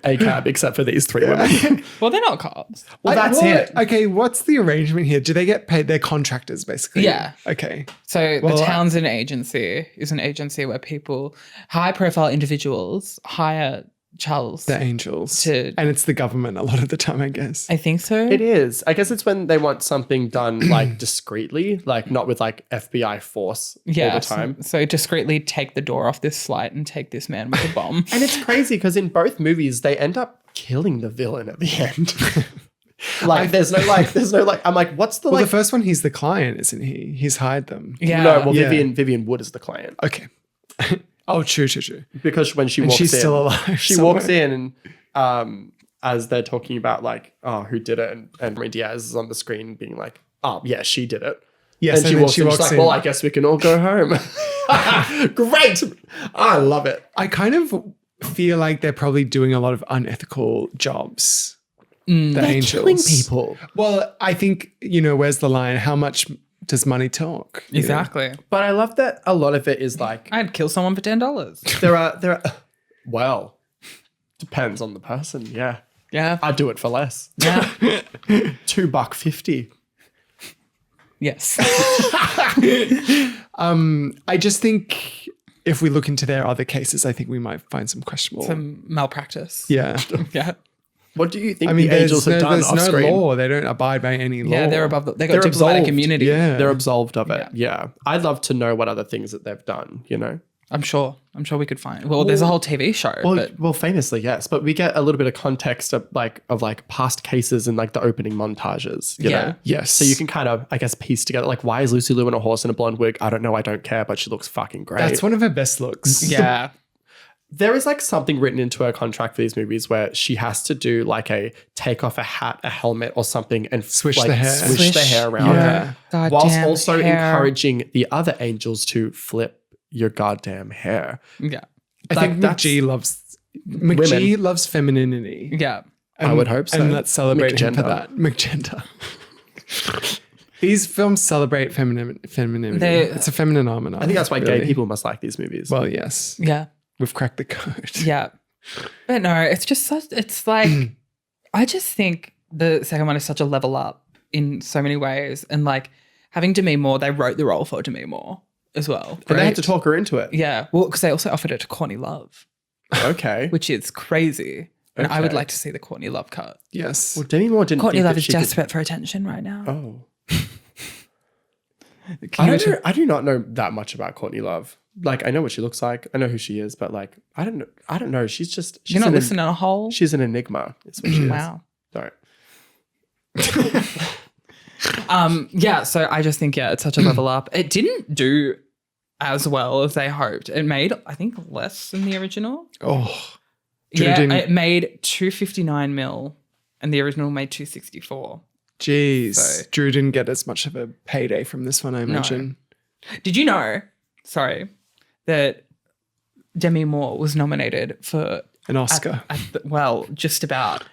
A cab, except for these 3 women. Well, they're not cops. Well, that's it. Okay, what's the arrangement here? Do they get paid? They're contractors, basically. Yeah. Okay. So Well, the Townsend Agency is an agency where people, high-profile individuals, hire Charles. The angels. And it's the government a lot of the time, I guess. I think so. It is. I guess it's when they want something done like discreetly, like not with like FBI force all the time. So discreetly take the door off this flight and take this man with a bomb. And it's crazy because in both movies they end up killing the villain at the end. There's no I'm like, what's the Well, like? the first one, he's the client, isn't he? He's hired them. Yeah. No, well, Yeah. Vivian Wood is the client. Okay. Oh, true. Because when she And walks she's in, still alive. she walks in and as they're talking about like, oh, who did it? And Marie Diaz is on the screen being like, oh, yeah, she did it. Yes, and she walks in, she's like, well, I guess we can all go home. Great. I love it. I kind of feel like they're probably doing a lot of unethical jobs. The They're angels. killing people. Well, I think, where's the line? How much does money talk? You know? Exactly. But I love that a lot of it is like, I'd kill someone for $10. there are, well, depends on the person. Yeah. Yeah. I'd do it for less. Yeah. $2.50. Yes. I just think if we look into their other cases, I think we might find some questionable. Some malpractice. Yeah. Yeah. What do you think the angels have done there's off no screen? law. They don't abide by any law. Yeah, they're above. They got They're diplomatic absolved. immunity. Yeah. They're absolved of it. Yeah. I'd love to know what other things that they've done, I'm sure we could find. Well, there's a whole TV show. Well, famously, yes. But we get a little bit of context of past cases and like the opening montages, you know? Yes. So you can kind of, I guess, piece together, like, why is Lucy Liu in a horse and a blonde wig? I don't know. I don't care, but she looks fucking great. That's one of her best looks. Yeah. There is like something written into her contract for these movies where she has to do like a take off a hat, a helmet or something and Swish like, the hair. swish the hair around. Yeah. Whilst Goddamn also hair. encouraging the other angels to flip your goddamn hair. Yeah. I think McGee loves femininity. Yeah. I would hope so. And let's celebrate him for McGender. that. McGender. These films celebrate femininity. It's a feminine almanac. I think that's why really. gay people must like these movies. Well, yes. Yeah. We've cracked the code. Yeah. But no, it's just it's like, I just think the second one is such a level up in so many ways. And like having Demi Moore, they wrote the role for Demi Moore as well. and they had to talk her into it. Yeah. Well, because they also offered it to Courtney Love, Okay. which is crazy. And I would Okay. like to see the Courtney Love cut. Yes. Well, Demi Moore didn't Courtney think Love that is she could- desperate for attention right now. Oh. Can you I do not know that much about Courtney Love. Like, I know what she looks like. I know who she is, but like, I don't know. She's You're not listening on a whole? She's an enigma. Is what she is. Wow. Sorry. Yeah, so I just think, it's such a level up. It didn't do as well as they hoped. It made, I think, less than the original. Oh. Yeah, didn't- it made 259 mil and the original made 264. Jeez. So- Drew didn't get as much of a payday from this one, I imagine. Did you know, that Demi Moore was nominated for An Oscar. just about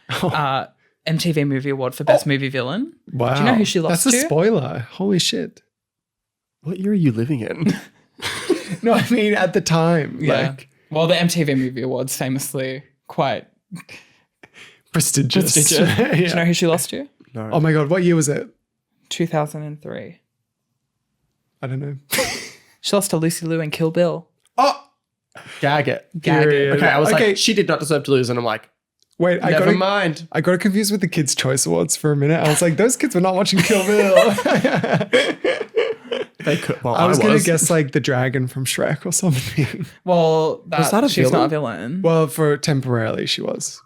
MTV Movie Award for Best Movie Villain? Wow. Do you know who she lost That's a to? spoiler. Holy shit. What year are you living in? No, I mean at the time. Yeah. Like Well, the MTV Movie Awards famously quite prestigious. prestigious. Do you Yeah. know who she lost to? No. Oh my God. What year was it? 2003. I don't know. She lost to Lucy Liu and Kill Bill. Oh, gag it. Gag it. Period. Okay, I was Okay. like, she did not deserve to lose, and I'm like, Wait, never mind. I got confused with the Kids' Choice Awards for a minute. I was like, those kids were not watching Kill Bill. They could. Well, I was going to guess like the dragon from Shrek or something. Well, that a she's villain? not a villain. Well, for temporarily she was.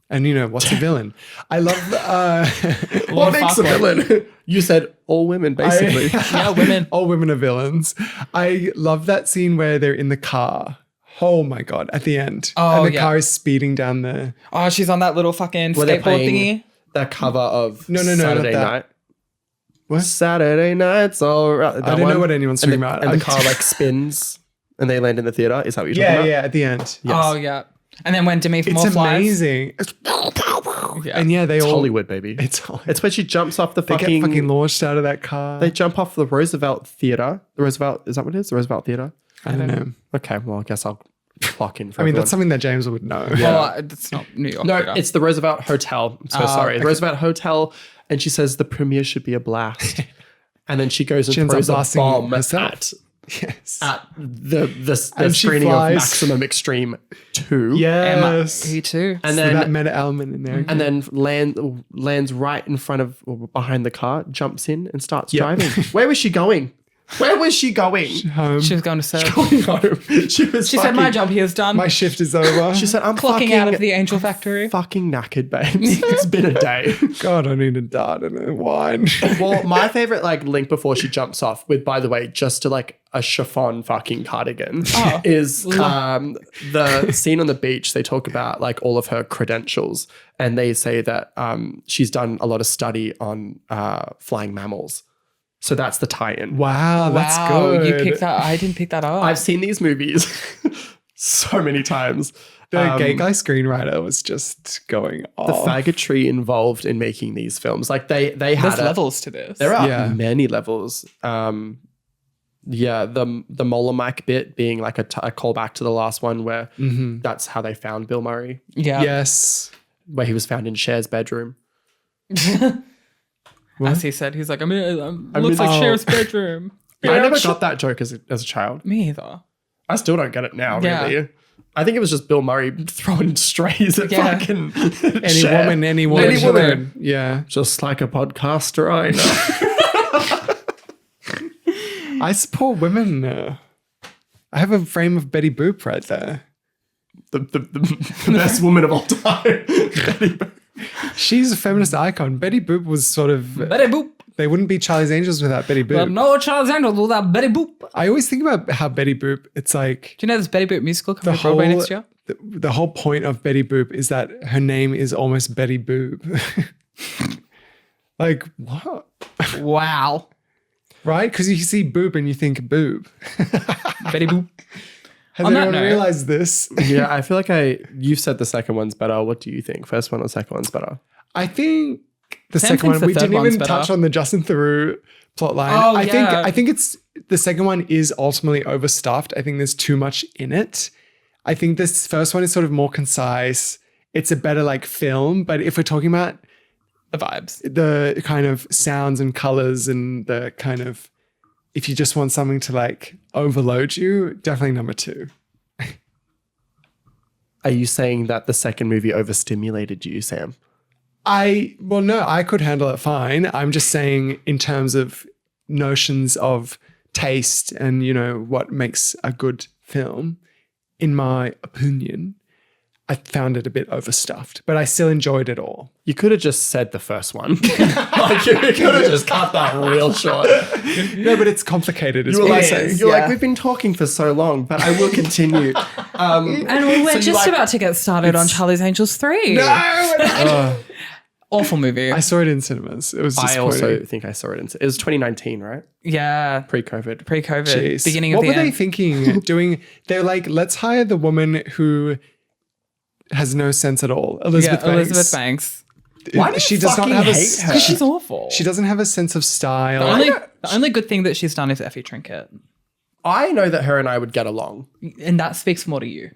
And what's a villain? I love What Lord makes a Farquaad. villain? You said all women, basically. Yeah, women. all women are villains. I love that scene where they're in the car. Oh my God, at the end. Oh, and the yeah. car is speeding down the... Oh, she's on that little fucking Were they skateboard playing thingy. the cover of No, not Saturday that. Night? What? Saturday night's all right. I don't know what anyone's and talking the, about. And I'm- the car like spins and they land in the theater. Is that what you're talking Yeah, about? yeah, at the end. Yes. Oh, yeah. And then when Demi It's Moore flies. amazing. Yeah. Yeah. And yeah, they It's all Hollywood, baby. It's Hollywood. It's when she jumps off the They fucking. get fucking launched out of that car. They jump off the Roosevelt Theater. The Roosevelt, is that what it is? The Roosevelt Theater? I don't know. Okay, well, I guess I'll clock in for I mean, everyone. that's something that James would know. Well, it's not New York. No, Theater. it's the Roosevelt Hotel. I'm so sorry. The Roosevelt Hotel. And she says the premiere should be a blast. And then she goes and She ends up throws a blasting bomb herself. Yes. at the And she screening of flies. Maximum Extreme 2. Yes. He too. And So then that meta element in there. and then lands right in front of or behind the car, jumps in and starts driving. Where was she going? Where was she going? Home. She was going to serve. Going home. She said, "My job here is done." My shift is over. She said, "I'm Clocking out of the Angel Factory. fucking knackered, babes. It's been a day." God, I need a dart and a wine. Well, my favorite link before she jumps off with, by the way, just to a chiffon fucking cardigan is the scene on the beach. They talk about all of her credentials, and they say that she's done a lot of study on flying mammals. So that's the tie-in. Wow, that's good. You picked that. I didn't pick that up. I've seen these movies so many times. The gay guy screenwriter was just going off. The faggotry involved in making these films, they had There's levels to this. There are Yeah. many levels. The Molar Mike bit being a callback to the last one where that's how they found Bill Murray, Yeah. Yes. where he was found in Cher's bedroom. As he said, he's like, looks like oh. Cher's bedroom. I never got that joke as a child. Me either. I still don't get it now, Yeah. really. I think it was just Bill Murray throwing strays at Yeah. fucking Any Cher. woman, any woman. Any woman. Yeah. Just like a podcaster, I know. I support women. I have a frame of Betty Boop right there. the best woman of all time. Betty Boop. She's a feminist icon. Betty Boop was sort of... Betty Boop. They wouldn't be Charlie's Angels without Betty Boop. Well, no Charles Angels without Betty Boop. Do I always think about how Betty Boop, it's like... you know there's Betty Boop musical The coming to Broadway whole, next year? the whole point of Betty Boop is that her name is almost Betty Boob. What? Wow. Right? Because you see boob and you think boob. Betty Boop. Has On that anyone note- realized this? Yeah, I feel like you said the second one's better. What do you think? First one or second one's better? I think the Sam second thinks one, the we third didn't one's even better. touch on the Justin Theroux plotline. Oh, I think it's the second one is ultimately overstuffed. I think there's too much in it. I think this first one is sort of more concise. It's a better film, but if we're talking about The vibes. the kind of sounds and colors and the kind of, if you just want something to overload you, definitely number 2. Are you saying that the second movie overstimulated you, Sam? No, I could handle it fine. I'm just saying in terms of notions of taste and, what makes a good film, in my opinion, I found it a bit overstuffed, but I still enjoyed it all. You could have just said the first one. You could have just cut that real short. No, but it's complicated. You were what I'm saying. you're we've been talking for so long, but I will continue. And we're So you just about to get started on Charlie's Angels 3. Awful movie. I saw it in cinemas. It was I disappointing. also think I saw it it was 2019, right? Yeah. Pre-COVID. Pre-COVID. Jeez. Beginning of what the were they end. thinking? They're like, let's hire the woman who has no sense at all. Elizabeth Banks. Elizabeth Banks. Why do you she does not fucking have hate her? Because she's awful. She doesn't have a sense of style. The only good thing that she's done is Effie Trinket. I know that her and I would get along. And that speaks more to you.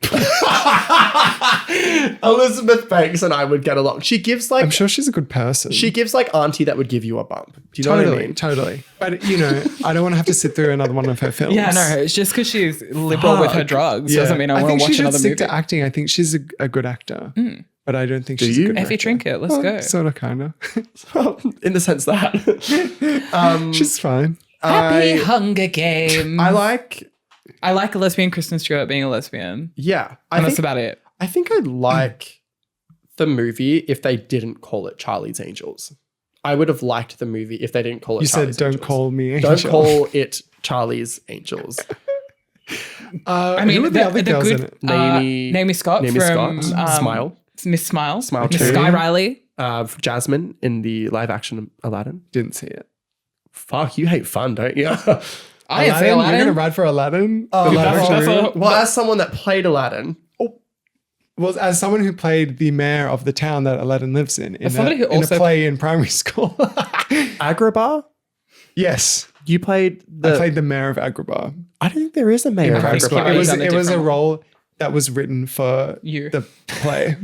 Elizabeth Banks and I would get along. She gives I'm sure she's a good person. she gives auntie that would give you a bump. Do you know what I mean? Totally. But, I don't want to have to sit through another one of her films. Yeah, no, it's just because she's liberal with her drugs doesn't mean I want to watch another stick movie. to acting. I think she's a good actor. But I don't think she's you? a good Effie actor. Trinket, let's go. Sort of, kind of. In the sense that She's fine. Happy Hunger Games. I like a lesbian Kristen Stewart being a lesbian. yeah. And that's about it. I think I'd like the movie if they didn't call it Charlie's Angels. I would have liked the movie if they didn't call it You Charlie's said, don't Angels. call me Angel. Don't call it Charlie's Angels. I mean, who are the other girls in it? Naomi Scott Naomi from Scott. Smile. Miss Smile. Smile Miss 2. Sky Riley. Jasmine in the live action Aladdin. Didn't see it. Fuck, you hate fun, don't you? I didn't say You're Aladdin. going to ride for Aladdin? Oh, The live action that's movie? a- Well, as someone that played Aladdin, Well, as someone who played the mayor of the town that Aladdin lives in As somebody who in a also- play in primary school. Agrabah? Yes. You played I played the mayor of Agrabah. I don't think there is a mayor of primary school. Agrabah. You've done a It was a different role that was written for You. the play.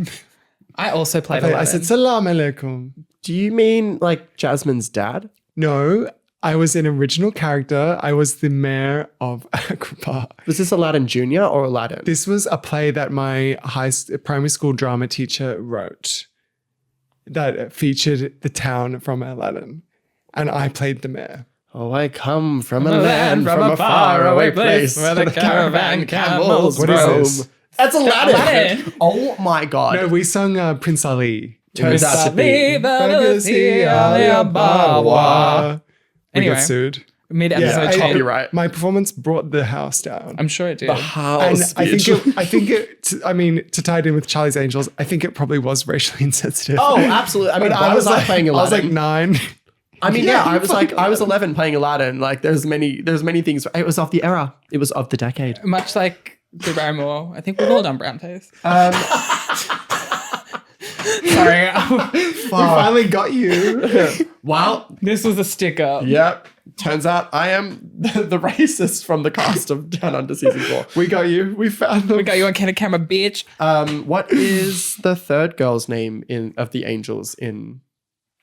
I also played I Aladdin. said, Salam alaikum. Do you mean like Jasmine's dad? No, I was an original character. I was the mayor of Agrabah. Was this Aladdin Jr. or Aladdin? This was a play that my primary school drama teacher wrote that featured the town from Aladdin. And I played the mayor. Oh, I come from a land from a faraway place where the caravan camels What is roam. this? That's Aladdin. Aladdin. Oh my god. No, we sung Prince Ali. Turns out to be. We Anyway. got sued. Mid-episode Yeah, change. Copyright. My performance brought the house down. I'm sure it did. The And house. I think to tie it in with Charlie's Angels, I think it probably was racially insensitive. Oh, absolutely. I mean, But I was like playing I was Aladdin. like 9. I mean, Yeah, I was like, you I was 11 playing Aladdin. Like, there's many things. It was of the era. It was of the decade. Much like the Barrymore, I think we've all done brown face. Sorry. We finally got you. Well, This was a sticker. yep. Turns out I am the racist from the cast of Down Under season 4. We got you. We found them. We got you on camera, bitch. What is the third girl's name of the angels in?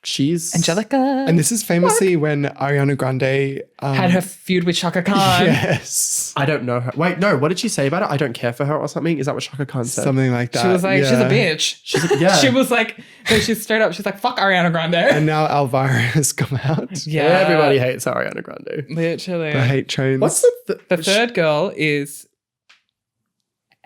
She's Angelica. And this is famously when Ariana Grande had her feud with Shaka Khan. Yes. I don't know her. Wait, no. What did she say about it? I don't care for her or something. Is that what Shaka Khan said? Something like that. She was like, she's a yeah. bitch. Yeah. She was like, no, she's straight up. She's like, fuck Ariana Grande. And now Elvira has come out. yeah. Everybody hates Ariana Grande. Literally. The hate trains. What's The third girl is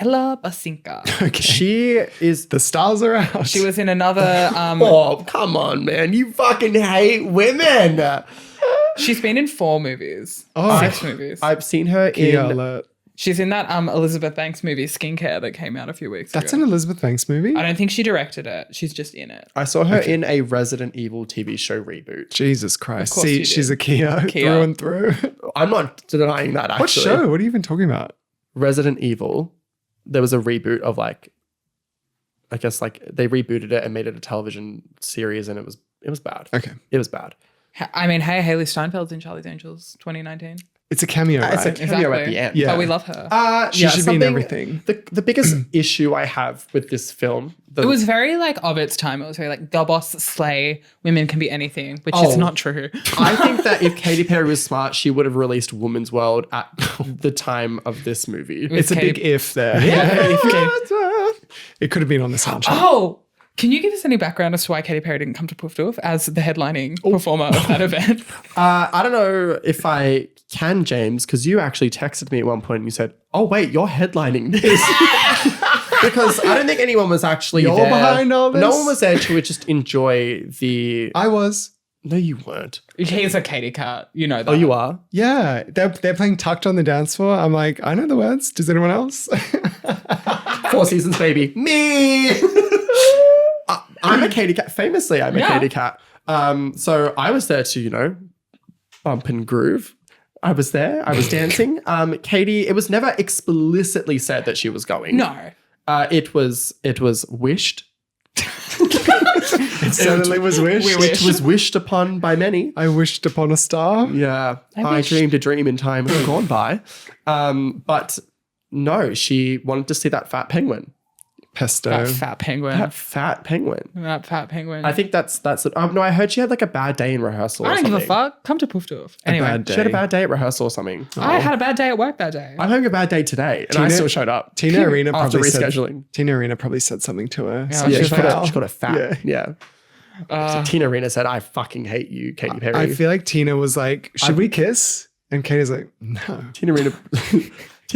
Ella Basinka. Okay. She is. The stars are out. She was in another. Oh, come on, man. You fucking hate women. She's been in 4 movies. Oh. 6 movies. I've seen her Kia in. alert. She's in that Elizabeth Banks movie, Skincare, that came out a few weeks That's ago. an Elizabeth Banks movie? I don't think she directed it. She's just in it. I saw her in a Resident Evil TV show reboot. Jesus Christ. course See, you she's did. a Kia, Kia. through and through. I'm not denying that, actually. What show? What are you even talking about? Resident Evil. There was a reboot of like, I guess like they rebooted it and made it a television series, and it was bad. Okay. It was bad. I mean, hey, Haley Steinfeld's in Charlie's Angels 2019. It's a cameo, right? It's a cameo at the end. Yeah. But we love her. She should be in everything. The biggest issue I have with this film, It was very like of its time. It was very like girl boss slay, women can be anything, which Oh. is not true. I think that if Katy Perry was smart, she would have released Woman's World at the time of this movie. It's a Katy- big if there. It could have been on the soundtrack. Oh, can you give us any background as to why Katy Perry didn't come to Poof Doof as the headlining performer of that event? I don't know if I can, James, because you actually texted me at one point and you said, "Oh wait, you're headlining this." Because I don't think anyone was actually You're there. behind all this? No one was there to just enjoy the. I was. No, you weren't. He's a Katy cat. You know that. Oh, you are. Yeah. They're playing Tucked on the dance floor. I'm like, I know the words. Does anyone else? 4 seasons, baby. Me. I'm a Katy cat. Famously, I'm a Yeah. Katy cat. So I was there to, bump and groove. I was there. I was dancing. Katy, it was never explicitly said that she was going. No. It was wished. It certainly was wished. It was wished upon by many. I wished upon a star. Yeah. I wished. dreamed a dream in time gone by. But no, she wanted to see that fat penguin. Pesto. That fat penguin. That fat penguin. That fat penguin. I think that's it. No, I heard she had like a bad day in rehearsal or I don't something. give a fuck. Come to Poof Doof. Anyway, bad day. She had a bad day at rehearsal or something. I had a bad day at work that day. I'm having a bad day today, and I Tina- still showed up. Tina Arena after probably rescheduling. Tina Arena probably said something to her. Yeah, So Yeah, she's she like, got a fat. Yeah. So Tina Arena said, "I fucking hate you, Katy Perry." I feel like Tina was like, should we kiss? And Katie's like, no. Tina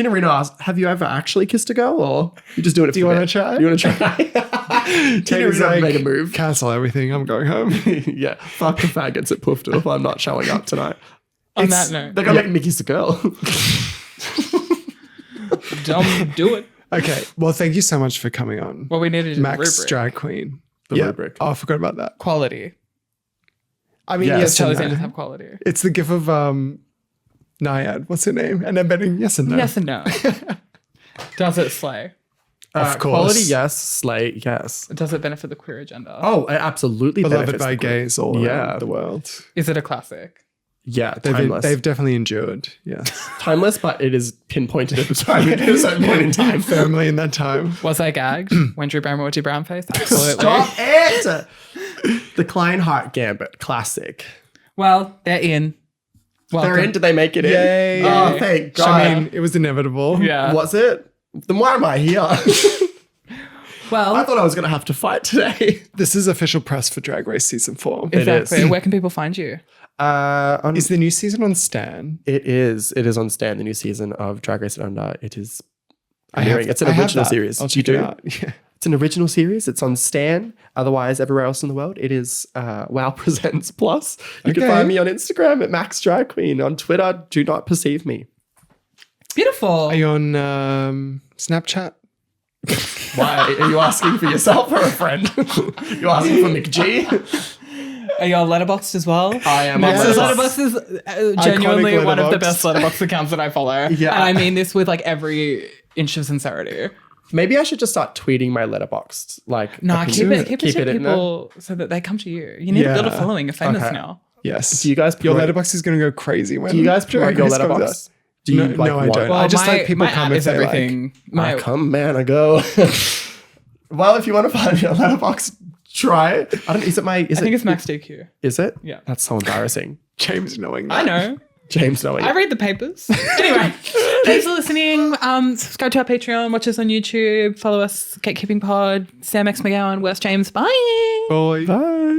Arena asked, "Have you ever actually kissed a girl, or you just doing it? Do you want to try? You want to try?" Tina Katie's Arena like, made a move. cancel everything. I'm going home. Yeah, fuck the faggots at Poof Doof. I'm not showing up tonight. On that note, They're gonna make me kiss a girl. don't do it. Okay. Well, thank you so much for coming on. Well, we needed a Max rubric. Drag Queen. The rubric. Oh, I forgot about that. Quality. I mean, Yes, yes, Charlie's and Angels no. have quality. It's the gif of Naiad. What's her name? And then betting yes and no. Yes and no. Does it slay? Of course. Quality, yes. Slay, yes. Does it benefit the queer agenda? Oh, it absolutely Beloved benefits by the queer- gays all around the world. Is it a classic? Yeah, timeless. They've definitely endured. Yes. Timeless, but it is pinpointed at the time. At a certain point in time. Firmly in that time. Was I gagged when Drew Barrymore did brownface? Absolutely. Stop it! The Kleinhardt Gambit, classic. Well, they're in. Welcome. They're in. Did they make it Yay. in? Oh, thank God. I mean, it was inevitable. Yeah. Was it? Then why am I here? Well, I thought I was going to have to fight today. This is official press for Drag Race season 4. exactly. Where can people find you? Is the new season on Stan? It is. It is on Stan, the new season of Drag Race Down Under. It is. I have- It's an I have original that. series. I'll You check do? it out. Yeah. It's an original series. It's on Stan. Otherwise, everywhere else in the world, it is Wow Presents Plus. You can Okay. find me on Instagram at Max Drag Queen. On Twitter, do not perceive me. Beautiful. Are you on Snapchat? Why? Are you asking for yourself or a friend? You asking for McG? Are you on Letterboxd as well? I am on Max's Letterboxd. Letterboxd is genuinely Iconic one of the Letterboxd. best Letterboxd accounts that I follow. Yeah. And I mean this with like every inch of sincerity. Maybe I should just start tweeting my Letterboxd. Like, No, keep it keep to it in there. people so that they come to you. You need to build a Yeah. following. You're famous Okay. now. Yes. Do you guys Your promote- letterbox is going to go crazy when Do you guys promote Drag your Race comes Letterboxd? out. Do you No, I don't. Well, I just like people my come app if is they like. everything. I come, man, I go. Well, if you want to find me on Letterboxd, try it. I don't. Is it my? I think it's Max DQ. Is it? Yeah. That's so embarrassing. James knowing that. I know. James knowing. I read the papers. Anyway, thanks for listening. Subscribe to our Patreon, watch us on YouTube, follow us, Gatekeeping Pod, Sam X McGowan, West James. Bye. Bye. Bye.